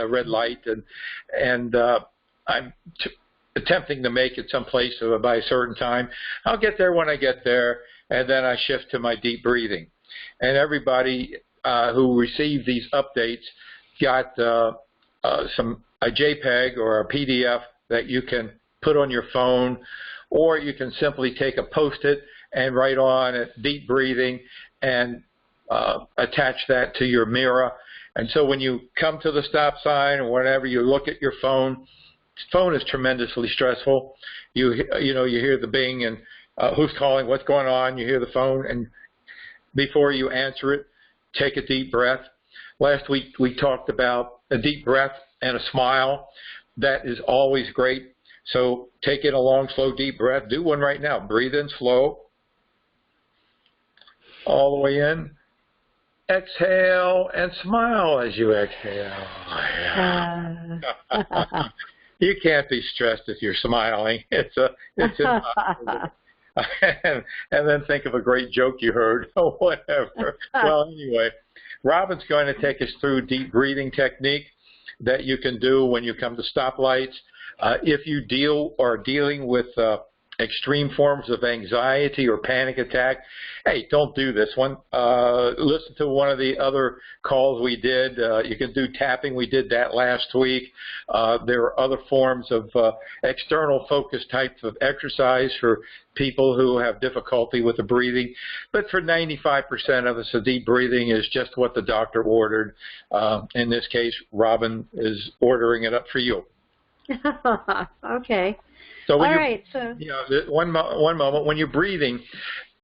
[SPEAKER 2] red light, and I'm attempting to make it someplace by a certain time, I'll get there when I get there, and then I shift to my deep breathing. And everybody who received these updates got a JPEG or a PDF that you can put on your phone, or you can simply take a Post-it and write on it, deep breathing, and attach that to your mirror. And so when you come to the stop sign or whenever you look at your phone is tremendously stressful. You hear the bing and who's calling, what's going on, you hear the phone, and before you answer it, take a deep breath. Last week we talked about a deep breath and a smile. That is always great. So take in a long, slow, deep breath. Do one right now. Breathe in slow. All the way in. Exhale and smile as you exhale. You can't be stressed if you're smiling. It's impossible. And then think of a great joke you heard or whatever. Well, anyway, Robin's going to take us through deep breathing technique that you can do when you come to stoplights. If you are dealing with extreme forms of anxiety or panic attack, hey, don't do this one. Listen to one of the other calls we did. You can do tapping. We did that last week. There are other forms of external focus types of exercise for people who have difficulty with the breathing. But for 95% of us, the deep breathing is just what the doctor ordered. In this case, Robin is ordering it up for you.
[SPEAKER 1] Okay.
[SPEAKER 2] So when
[SPEAKER 1] all right. So
[SPEAKER 2] one moment, when you're breathing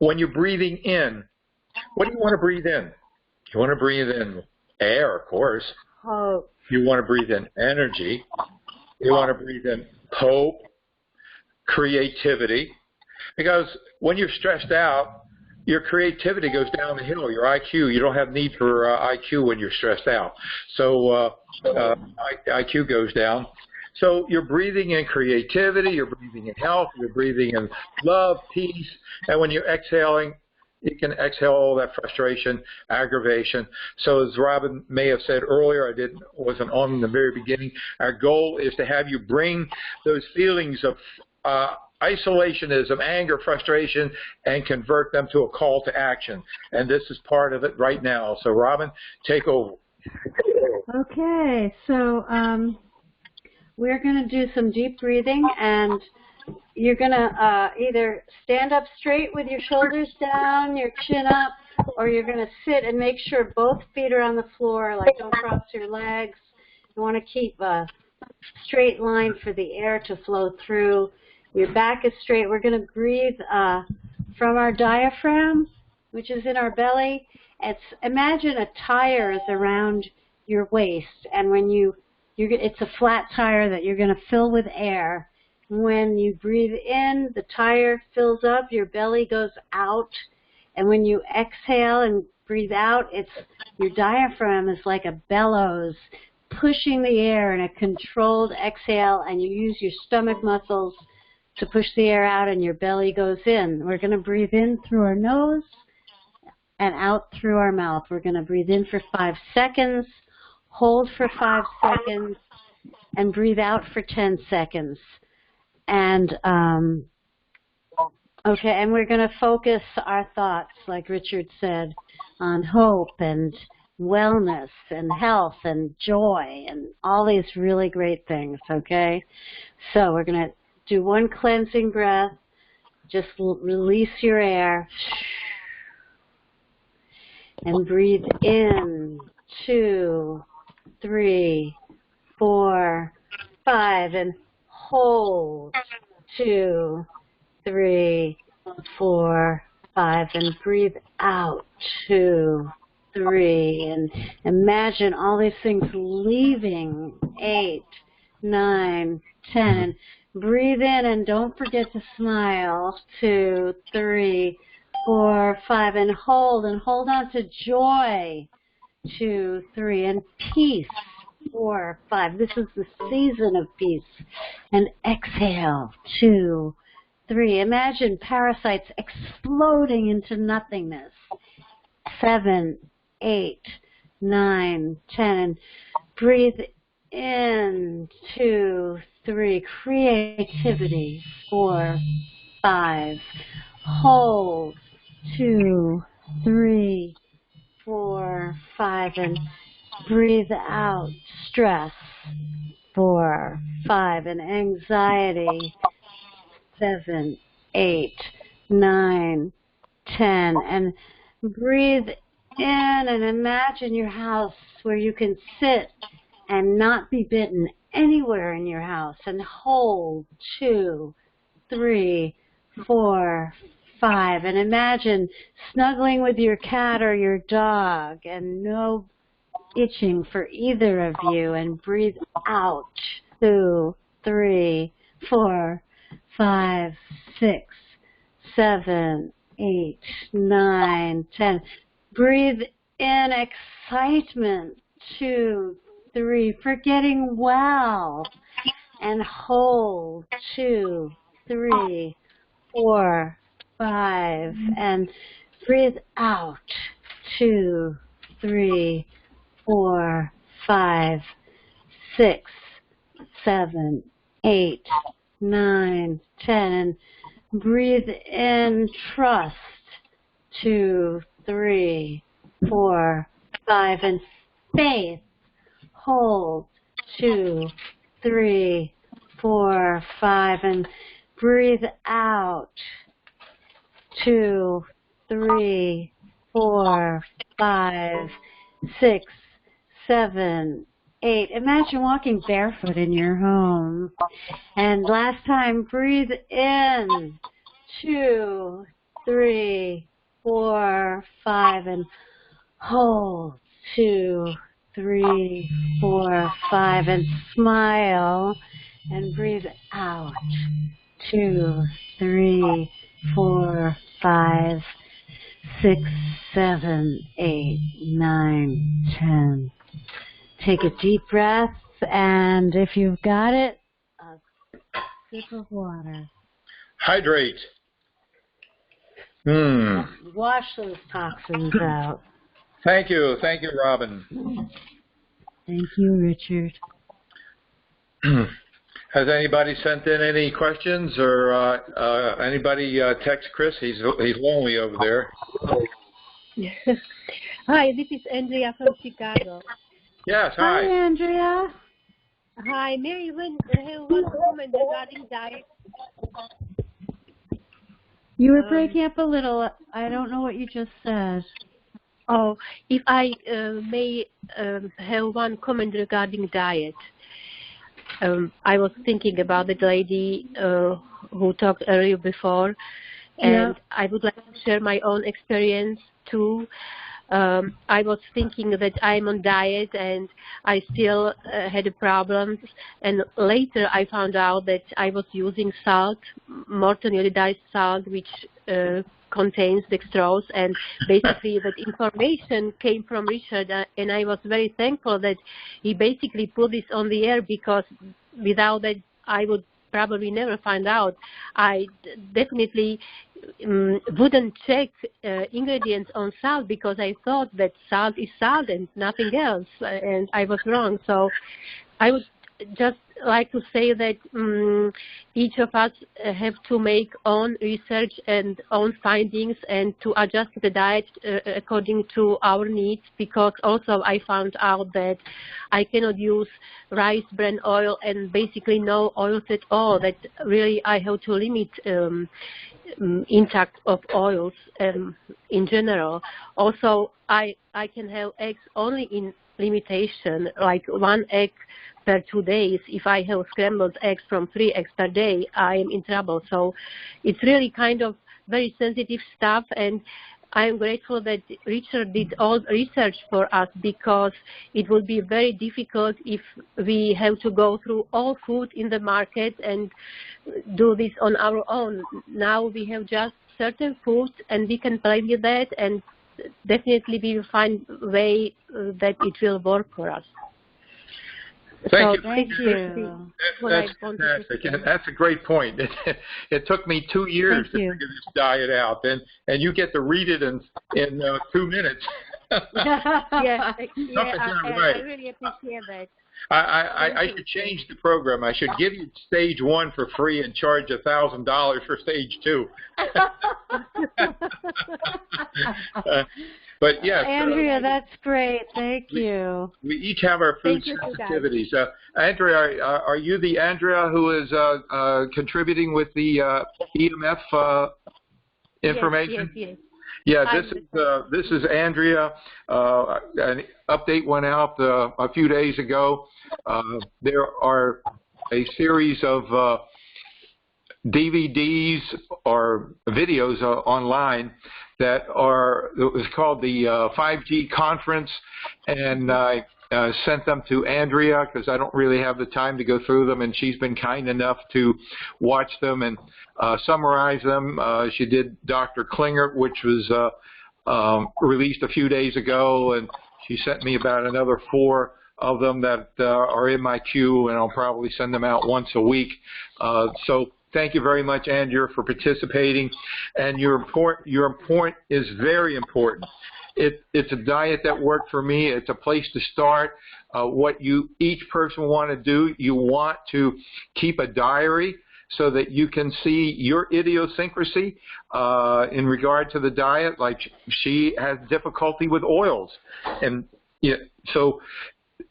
[SPEAKER 2] in, what do you want to breathe in? You want to breathe in air, of course.
[SPEAKER 1] Hope.
[SPEAKER 2] You want to breathe in energy. You want to breathe in hope, creativity. Because when you're stressed out, your creativity goes down the hill, your IQ. You don't have need for IQ when you're stressed out. So IQ goes down. So you're breathing in creativity, you're breathing in health, you're breathing in love, peace, and when you're exhaling, you can exhale all that frustration, aggravation. So as Robin may have said earlier, wasn't on in the very beginning, our goal is to have you bring those feelings of isolationism, anger, frustration, and convert them to a call to action. And this is part of it right now. So Robin, take over.
[SPEAKER 1] Okay, so we're going to do some deep breathing, and you're going to either stand up straight with your shoulders down, your chin up, or you're going to sit and make sure both feet are on the floor, like don't cross your legs. You want to keep a straight line for the air to flow through. Your back is straight. We're going to breathe from our diaphragm, which is in our belly. Imagine a tire is around your waist, and when it's a flat tire that you're going to fill with air. When you breathe in, the tire fills up, your belly goes out, and when you exhale and breathe out, your diaphragm is like a bellows, pushing the air in a controlled exhale, and you use your stomach muscles to push the air out, and your belly goes in. We're going to breathe in through our nose and out through our mouth. We're going to breathe in for 5 seconds, hold for 5 seconds, and breathe out for 10 seconds. And, okay, and we're going to focus our thoughts, like Richard said, on hope and wellness and health and joy and all these really great things, okay? So we're going to do one cleansing breath. Just release your air. And breathe in, 2, 3, 4, 5, and hold, 2, 3, 4, 5, and breathe out, 2, 3, and imagine all these things leaving, 8, 9, 10, and breathe in and don't forget to smile, 2, 3, 4, 5, and hold on to joy, 2, 3, and peace, 4, 5. This is the season of peace. And exhale, 2, 3. Imagine parasites exploding into nothingness. 7, 8, 9, 10. And breathe in, 2, 3. Creativity, 4, 5. Hold, 2, 3, 4, 5, and breathe out stress, 4, 5, and anxiety, 7, 8, 9, 10, and breathe in and imagine your house where you can sit and not be bitten anywhere in your house, and hold, 2, 3, 4, 5, and imagine snuggling with your cat or your dog and no itching for either of you, and breathe out, 2, 3, 4, 5, 6, 7, 8, 9, 10. Breathe in excitement, 2, 3, for getting well, and hold, 2, 3, 4, 5, and breathe out, 2, 3, 4, 5, 6, 7, 8, 9, 10, and Breathe in, trust. 2, 3, 4, 5, and faith. Hold. 2, 3, 4, 5, and breathe out. 2, 3, 4, 5, 6, 7, 8. Imagine walking barefoot in your home. And last time, breathe in. 2, 3, 4, 5, and hold. 2, 3, 4, 5, and smile. And breathe out. 2, 3, 4, 5, 6, 7, 8, 9, 10. Take a deep breath, and if you've got it, a sip of water.
[SPEAKER 2] Hydrate.
[SPEAKER 1] Wash those toxins out.
[SPEAKER 2] Thank you, Robin.
[SPEAKER 1] Thank you, Richard.
[SPEAKER 2] Has anybody sent in any questions, or anybody text Chris? He's lonely over there.
[SPEAKER 6] Hi, this is Andrea from Chicago.
[SPEAKER 2] Yes, hi.
[SPEAKER 1] Hi, Andrea.
[SPEAKER 6] Hi, may I have one comment regarding diet?
[SPEAKER 1] You were breaking up a little. I don't know what you just said.
[SPEAKER 6] Oh, if I may have one comment regarding diet. I was thinking about the lady who talked earlier before, and I would like to share my own experience too. I was thinking that I'm on diet and I still had problems, and later I found out that I was using salt, molten iodized salt, which contains dextrose, and basically that information came from Richard, and I was very thankful that he basically put this on the air, because without that I would probably never find out. I definitely wouldn't check ingredients on salt, because I thought that salt is salt and nothing else, and I was wrong. So I would just like to say that each of us have to make own research and own findings, and to adjust the diet according to our needs, because also I found out that I cannot use rice bran oil and basically no oils at all, that really I have to limit intake of oils in general. Also, I can have eggs only in limitation, like 1 egg per 2 days. If I have scrambled eggs from 3 eggs per day, I am in trouble. So it's really kind of very sensitive stuff, and I am grateful that Richard did all research for us, because it would be very difficult if we have to go through all food in the market and do this on our own. Now we have just certain foods, and we can play with that, and definitely we will find a way that it will work for us.
[SPEAKER 2] Thank
[SPEAKER 1] you.
[SPEAKER 2] That's fantastic. And that's a great point. It took me 2 years to figure this diet out, and you get to read it in 2 minutes.
[SPEAKER 6] I really appreciate that.
[SPEAKER 2] I should change the program. I should give you stage 1 for free and charge $1,000 for stage 2. But yes,
[SPEAKER 1] Andrea, that's great. Thank you.
[SPEAKER 2] We each have our food sensitivities. Andrea, are you the Andrea who is contributing with the EMF information?
[SPEAKER 6] Yes.
[SPEAKER 2] Yeah, this is Andrea. An update went out a few days ago. There are a series of DVDs or videos online that it was called the 5G conference, and I sent them to Andrea because I don't really have the time to go through them, and she's been kind enough to watch them and summarize them. She did Dr. Klinger, which was released a few days ago, and she sent me about another 4 of them that are in my queue, and I'll probably send them out once a week. So thank you very much, Andrea, for participating. And your point is very important. It's a diet that worked for me. It's a place to start. What each person want to do, you want to keep a diary so that you can see your idiosyncrasy in regard to the diet. Like she has difficulty with oils, and so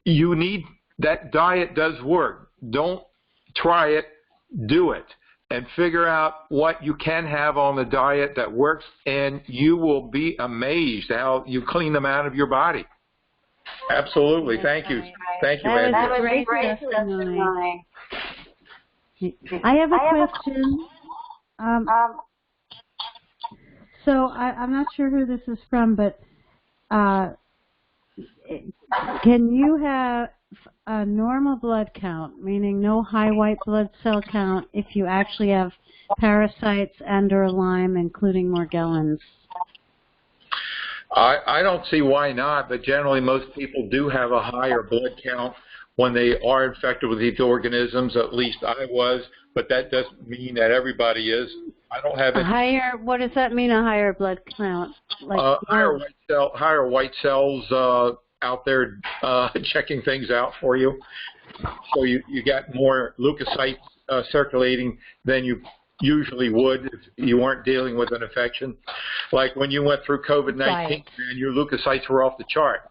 [SPEAKER 2] you need that diet does work. Don't try it, do it, and figure out what you can have on the diet that works, and you will be amazed how you clean them out of your body. Absolutely. Thank you. Thank you, Andrea.
[SPEAKER 1] That was great testimony. I have a question. So I'm not sure who this is from, but can you have a normal blood count, meaning no high white blood cell count, if you actually have parasites and/or Lyme, including Morgellons?
[SPEAKER 2] I don't see why not, but generally most people do have a higher blood count when they are infected with these organisms. At least I was, but that doesn't mean that everybody is. I don't have
[SPEAKER 1] a higher. What does that mean? A higher blood count? Like
[SPEAKER 2] higher white cells out there checking things out for you. So you got more leukocytes circulating than you usually would if you weren't dealing with an infection. Like when you went through COVID-19,
[SPEAKER 1] right.
[SPEAKER 2] Man, your leukocytes were off the chart.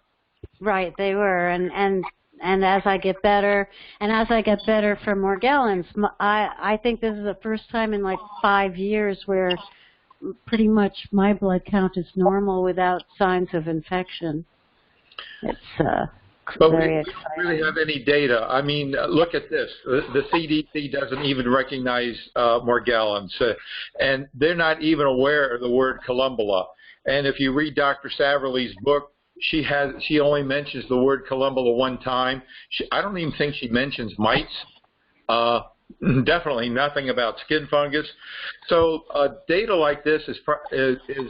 [SPEAKER 1] Right, they were, and as I get better, for Morgellons, I think this is the first time in like 5 years where pretty much my blood count is normal without signs of infection. It's
[SPEAKER 2] but
[SPEAKER 1] very
[SPEAKER 2] we
[SPEAKER 1] exciting.
[SPEAKER 2] don't really have any data. I mean, look at this. The CDC doesn't even recognize Morgellons, and they're not even aware of the word Columbella. And if you read Dr. Saverly's book, she only mentions the word Columbella one time. I don't even think she mentions mites. Definitely nothing about skin fungus. So data like this is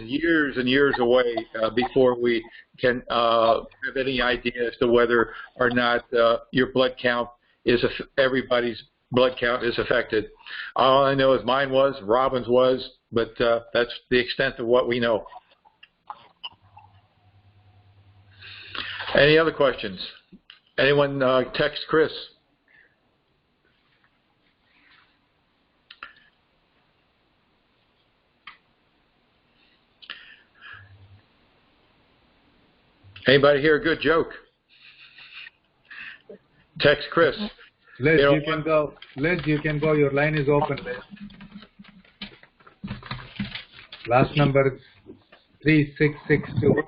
[SPEAKER 2] years and years away before we can have any idea as to whether or not your blood count everybody's blood count is affected. All I know is mine was, Robin's was, but that's the extent of what we know. Any other questions? Anyone text Chris? Anybody hear a good joke? Text Chris.
[SPEAKER 3] Liz, you can go. Liz, you can go. Your line is open, Liz. Last number 3662.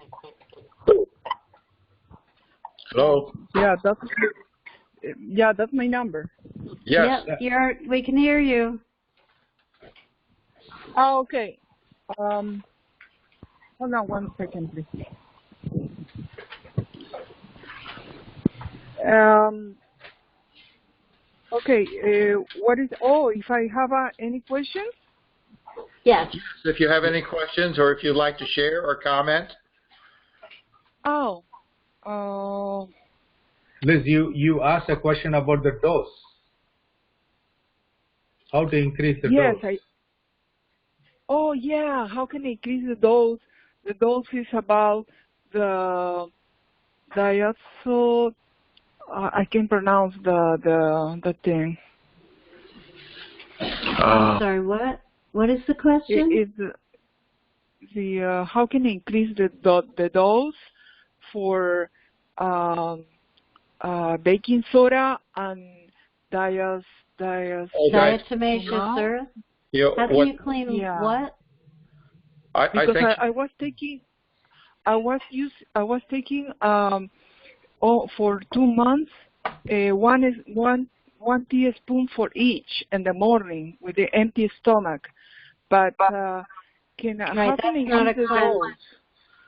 [SPEAKER 2] Hello.
[SPEAKER 7] Yeah, that's my number.
[SPEAKER 2] Yes.
[SPEAKER 1] Yep, we can hear you.
[SPEAKER 7] Oh, okay. Hold on 1 second, please. Okay. If I have any questions?
[SPEAKER 1] Yes.
[SPEAKER 2] If you have any questions or if you'd like to share or comment.
[SPEAKER 3] Liz, you asked a question about the dose. How to increase the dose?
[SPEAKER 7] Yes. How can I increase the dose? The dose is about the diazo. I can pronounce the thing.
[SPEAKER 1] Sorry, what? What is the question?
[SPEAKER 7] How can I increase the dose for baking soda and
[SPEAKER 1] diatomaceous earth? How can you clean what?
[SPEAKER 7] I was taking for 2 months, one teaspoon for each in the morning with the empty stomach. But how can I increase the dose?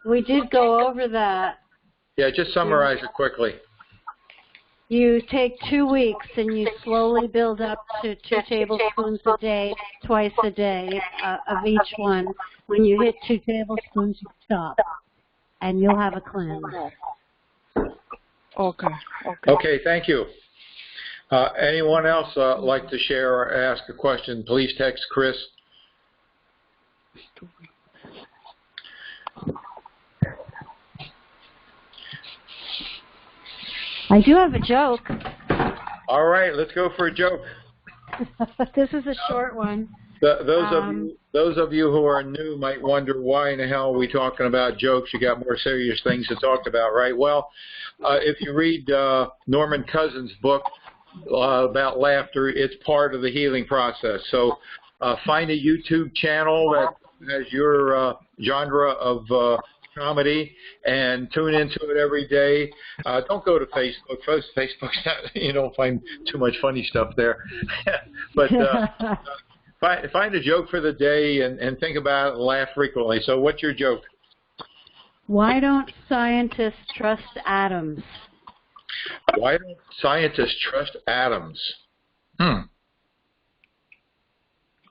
[SPEAKER 1] We did go over that.
[SPEAKER 2] Yeah, just summarize it quickly.
[SPEAKER 1] You take 2 weeks and you slowly build up to 2 tablespoons a day, twice a day of each one. When you hit 2 tablespoons, you stop, and you'll have a cleanse.
[SPEAKER 2] Okay, thank you. Anyone else like to share or ask a question? Please text Chris.
[SPEAKER 1] I do have a joke.
[SPEAKER 2] All right, let's go for a joke.
[SPEAKER 1] This is a short one.
[SPEAKER 2] Those of you who are new might wonder, why in the hell are we talking about jokes? You got more serious things to talk about, right? Well, if you read Norman Cousins' book about laughter, it's part of the healing process. So find a YouTube channel that has your genre of comedy and tune into it every day. Don't go to Facebook. Facebook's not, you don't find too much funny stuff there. But find a joke for the day and think about it and laugh frequently. So what's your joke?
[SPEAKER 1] Why don't scientists trust atoms?
[SPEAKER 2] Why don't scientists trust atoms?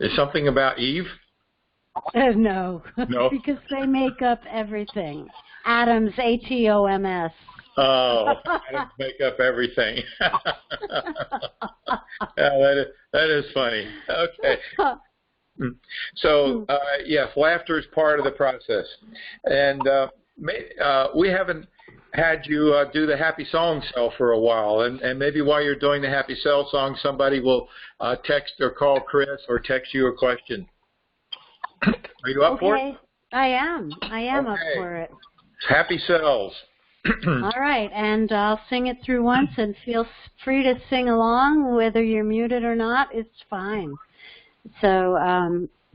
[SPEAKER 2] Is something about Eve?
[SPEAKER 1] No.
[SPEAKER 2] No?
[SPEAKER 1] Because they make up everything. Atoms, A-T-O-M-S.
[SPEAKER 2] Oh, atoms make up everything. Yeah, that is funny. Okay. So, yes, laughter is part of the process. And we haven't had you do the Happy Song Cell for a while. And maybe while you're doing the Happy Cell song, somebody will text or call Chris or text you a question. Are you up for it?
[SPEAKER 1] I am. Up for it.
[SPEAKER 2] Happy cells.
[SPEAKER 1] All right, and I'll sing it through once, and feel free to sing along, whether you're muted or not. It's fine. So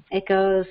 [SPEAKER 1] it goes,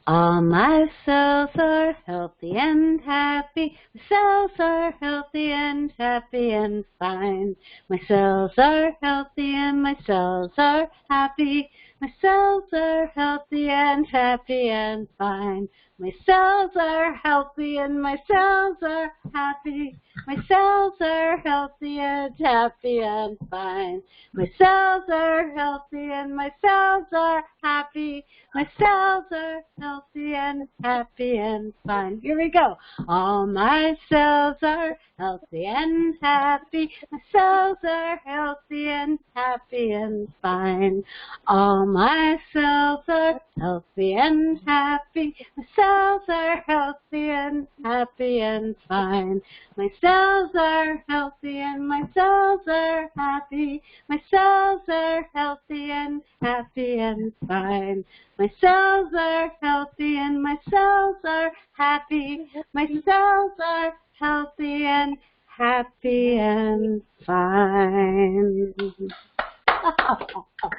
[SPEAKER 1] all my cells are healthy and happy. My cells are healthy and happy and fine. My cells are healthy and my cells are happy. My cells are healthy and happy and fine. My cells are healthy and my cells are happy. My cells are healthy and happy and fine. My cells are healthy and my cells are happy. My cells are healthy and happy and fine. Here we go. All my cells are healthy and happy. My cells are healthy and happy and fine. All my cells are healthy and happy. My cells are healthy and happy and fine. My cells are healthy and my cells are happy. My cells are healthy and happy and fine. My cells are healthy and my cells are happy. My cells are healthy and happy and fine.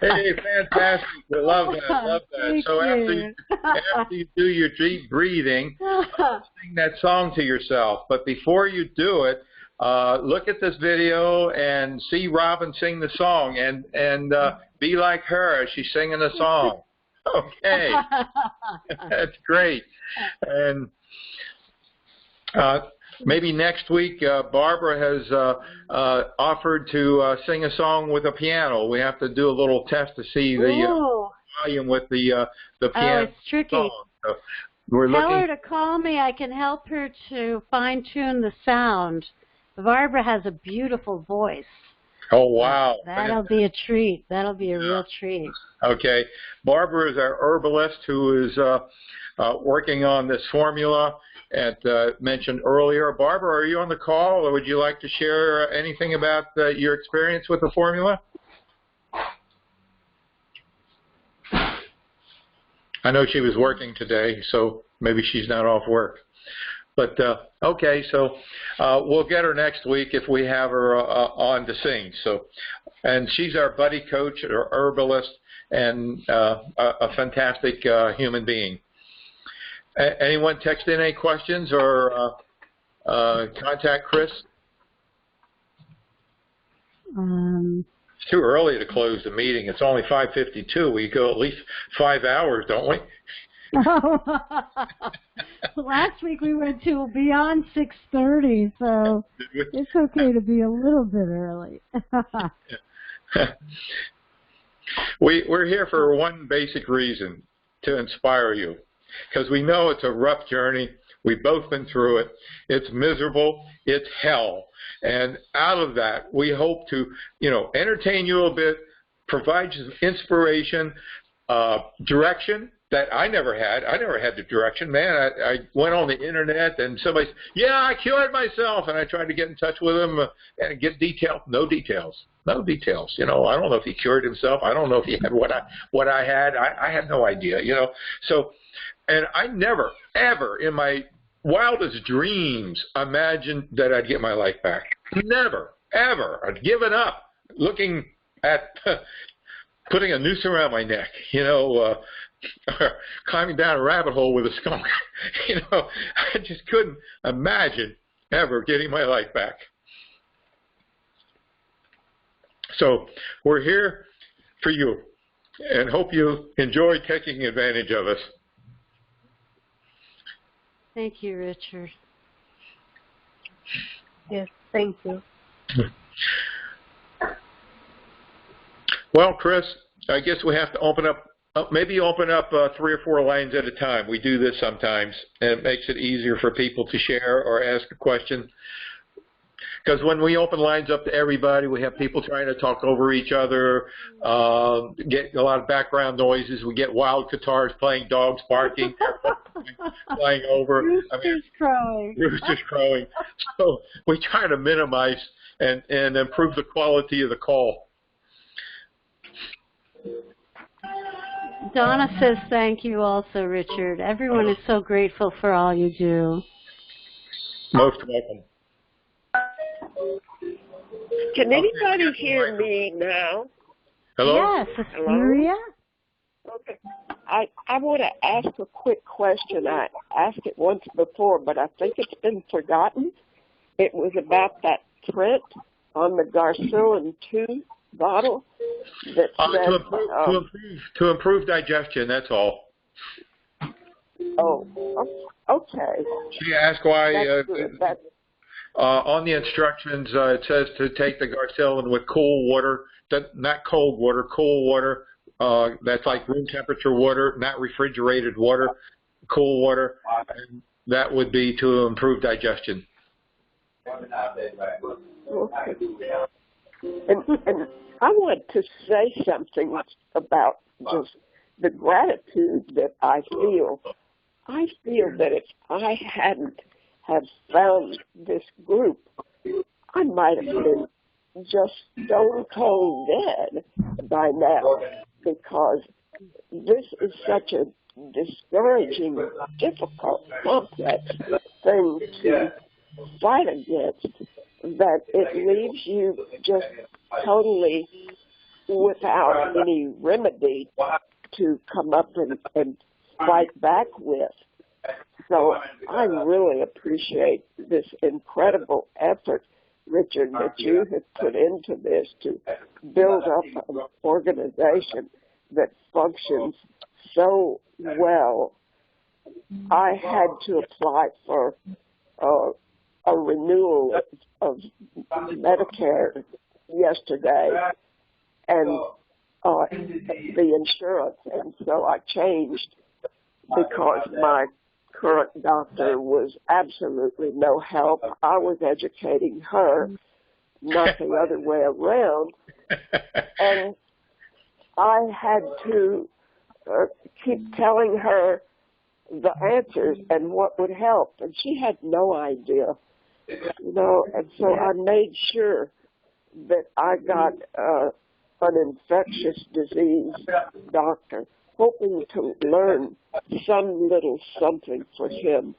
[SPEAKER 2] Hey, fantastic. I love that. Love that. So after you do your deep breathing, sing that song to yourself. But before you do it, look at this video and see Robin sing the song and be like her as she's singing the song. Okay. That's great. And maybe next week, Barbara has offered to sing a song with a piano. We have to do a little test to see the volume with the piano.
[SPEAKER 1] Oh, it's tricky.
[SPEAKER 2] Song. So we're
[SPEAKER 1] Tell her to call me. I can help her to fine-tune the sound. Barbara has a beautiful voice.
[SPEAKER 2] Oh, wow.
[SPEAKER 1] That'll be a treat. That'll be a real treat.
[SPEAKER 2] Okay. Barbara is our herbalist who is working on this formula mentioned earlier. Barbara, are you on the call, or would you like to share anything about your experience with the formula? I know she was working today, so maybe she's not off work. But, okay, so we'll get her next week if we have her on to sing. So, and she's our buddy coach, or herbalist, and a fantastic human being. Anyone text in any questions or contact Chris? It's too early to close the meeting. It's only 5:52. We go at least 5 hours, don't we?
[SPEAKER 1] Last week we went to beyond 6:30, so it's okay to be a little bit early.
[SPEAKER 2] We're here for one basic reason, to inspire you, because we know it's a rough journey. We've both been through it. It's miserable. It's hell. And out of that, we hope to, entertain you a bit, provide you some inspiration, direction, that I never had. I never had the direction. Man, I went on the internet and somebody said, yeah, I cured myself. And I tried to get in touch with him and get details. No details. No details. You know, I don't know if he cured himself. I don't know if he had what I had. I had no idea, you know. So, and I never, ever in my wildest dreams imagined that I'd get my life back. Never, ever. I'd given up looking at putting a noose around my neck, you know, climbing down a rabbit hole with a skunk. You know, I just couldn't imagine ever getting my life back. So we're here for you and hope you enjoy taking advantage of us.
[SPEAKER 1] Thank you, Richard.
[SPEAKER 6] Yes, thank you.
[SPEAKER 2] Well, Chris, I guess we have to open up, maybe open up 3 or 4 lines at a time. We do this sometimes, and it makes it easier for people to share or ask a question. Because when we open lines up to everybody, we have people trying to talk over each other, get a lot of background noises. We get wild guitars playing, dogs barking, flying over.
[SPEAKER 1] Roosters crowing.
[SPEAKER 2] Roosters crowing. So we try to minimize and improve the quality of the call.
[SPEAKER 1] Donna says thank you also, Richard. Everyone is so grateful for all you do.
[SPEAKER 2] Most welcome.
[SPEAKER 8] Can anybody hear me now?
[SPEAKER 2] Hello?
[SPEAKER 1] Yes,
[SPEAKER 8] Hello?
[SPEAKER 1] Maria?
[SPEAKER 8] Okay. I want to ask a quick question. I asked it once before, but I think it's been forgotten. It was about that print on the Garcillan 2 bottle that said...
[SPEAKER 2] to improve digestion, that's all.
[SPEAKER 8] Oh, okay.
[SPEAKER 2] She asked why...
[SPEAKER 8] That's good.
[SPEAKER 2] on the instructions, it says to take the Garcillan with cool water, not cold water, cool water. That's like room temperature water, not refrigerated water, cool water. And that would be to improve digestion.
[SPEAKER 8] Okay. And I want to say something about just the gratitude that I feel. I feel that if I hadn't have found this group, I might have been just stone cold dead by now, because this is such a discouraging, difficult, complex thing to fight against that it leaves you just totally without any remedy to come up and fight back with. So I really appreciate this incredible effort, Richard, that you have put into this to build up an organization that functions so well. I had to apply for a renewal of Medicare yesterday, and the insurance, and so I changed because my current doctor was absolutely no help. I was educating her, not the other way around, and I had to keep telling her the answers and what would help, and she had no idea, you know, and so I made sure that I got an infectious disease doctor, hoping to learn some little something for him.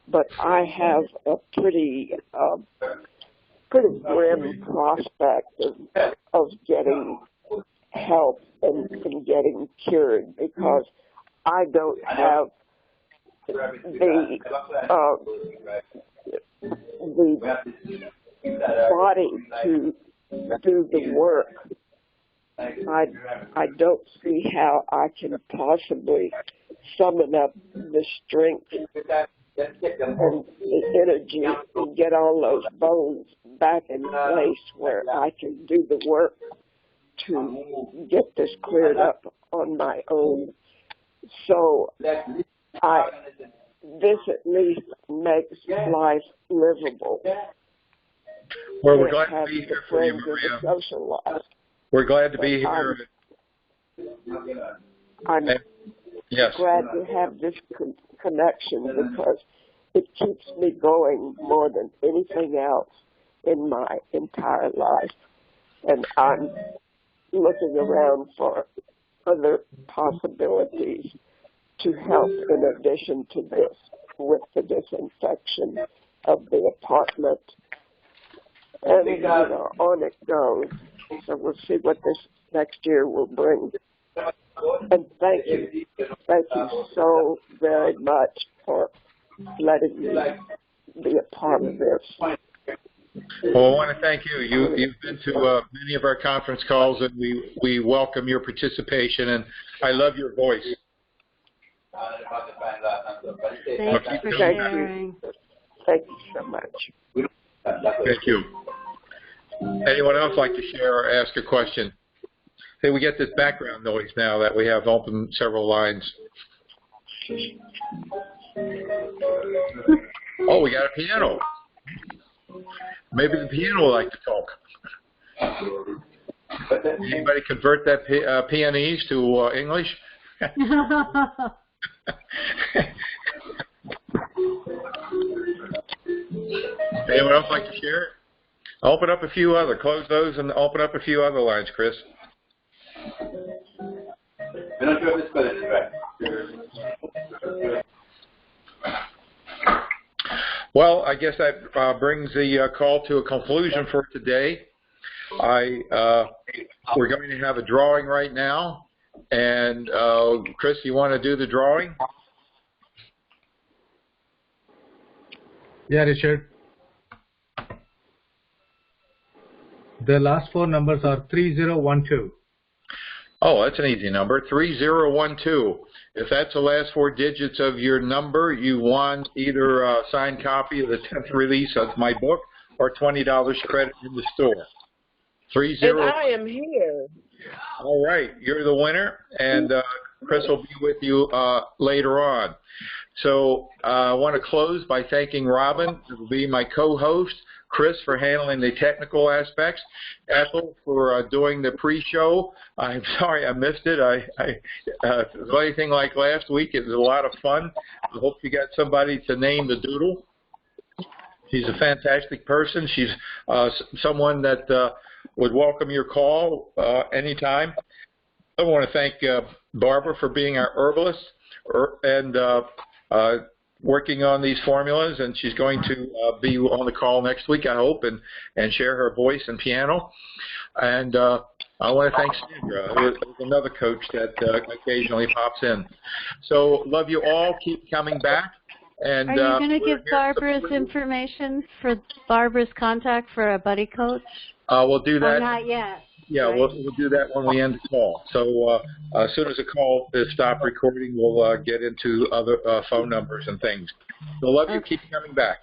[SPEAKER 8] But I have a pretty grim prospect of getting help and getting cured, because I don't have the body to do the work. I don't see how I can possibly summon up the strength and the energy and get all those bones back in place where I can do the work to get this cleared up on my own. So this at least makes life livable.
[SPEAKER 2] Well, we're glad to be here for you, Maria.
[SPEAKER 8] Social life.
[SPEAKER 2] We're glad to be here. Yes.
[SPEAKER 8] Glad to have this connection because it keeps me going more than anything else in my entire life. And I'm looking around for other possibilities to help in addition to this with the disinfection of the apartment. And, on it goes. So we'll see what this next year will bring. And thank you. Thank you so very much for letting me be a part of this.
[SPEAKER 2] Well, I want to thank you. You've been to many of our conference calls, and we welcome your participation, and I love your voice.
[SPEAKER 1] Thank you for sharing.
[SPEAKER 8] Thank you so much.
[SPEAKER 2] Thank you. Anyone else like to share or ask a question? Hey, we get this background noise now that we have open several lines. Oh, we got a piano. Maybe the piano will like to talk. Anybody convert that Pianese to English? Anyone else like to share? Open up a few other. Close those and open up a few other lines, Chris. Well, I guess that brings the call to a conclusion for today. We're going to have a drawing right now. And Chris, you want to do the drawing?
[SPEAKER 3] Yeah, Richard. The last four numbers are 3012.
[SPEAKER 2] Oh, that's an easy number, 3012. If that's the last four digits of your number, you won either a signed copy of the 10th release of my book or $20 credit in the store. 30.
[SPEAKER 8] And I am here.
[SPEAKER 2] All right, you're the winner, and Chris will be with you later on. So I want to close by thanking Robin, who will be my co-host, Chris for handling the technical aspects, Ethel for doing the pre-show. I'm sorry I missed it. If it was anything like last week, it was a lot of fun. I hope you got somebody to name the doodle. She's a fantastic person. She's someone that would welcome your call anytime. I want to thank Barbara for being our herbalist and working on these formulas, and she's going to be on the call next week, I hope, and share her voice and piano. And I want to thank Sandra, who is another coach that occasionally pops in. So love you all. Keep coming back. And,
[SPEAKER 1] are you going to give Barbara's information for Barbara's contact for a buddy coach?
[SPEAKER 2] We'll do that.
[SPEAKER 1] Or not yet.
[SPEAKER 2] Yeah,
[SPEAKER 1] right?
[SPEAKER 2] we'll do that when we end the call. So as soon as the call is stopped recording, we'll get into other phone numbers and things. So love you. Keep coming back.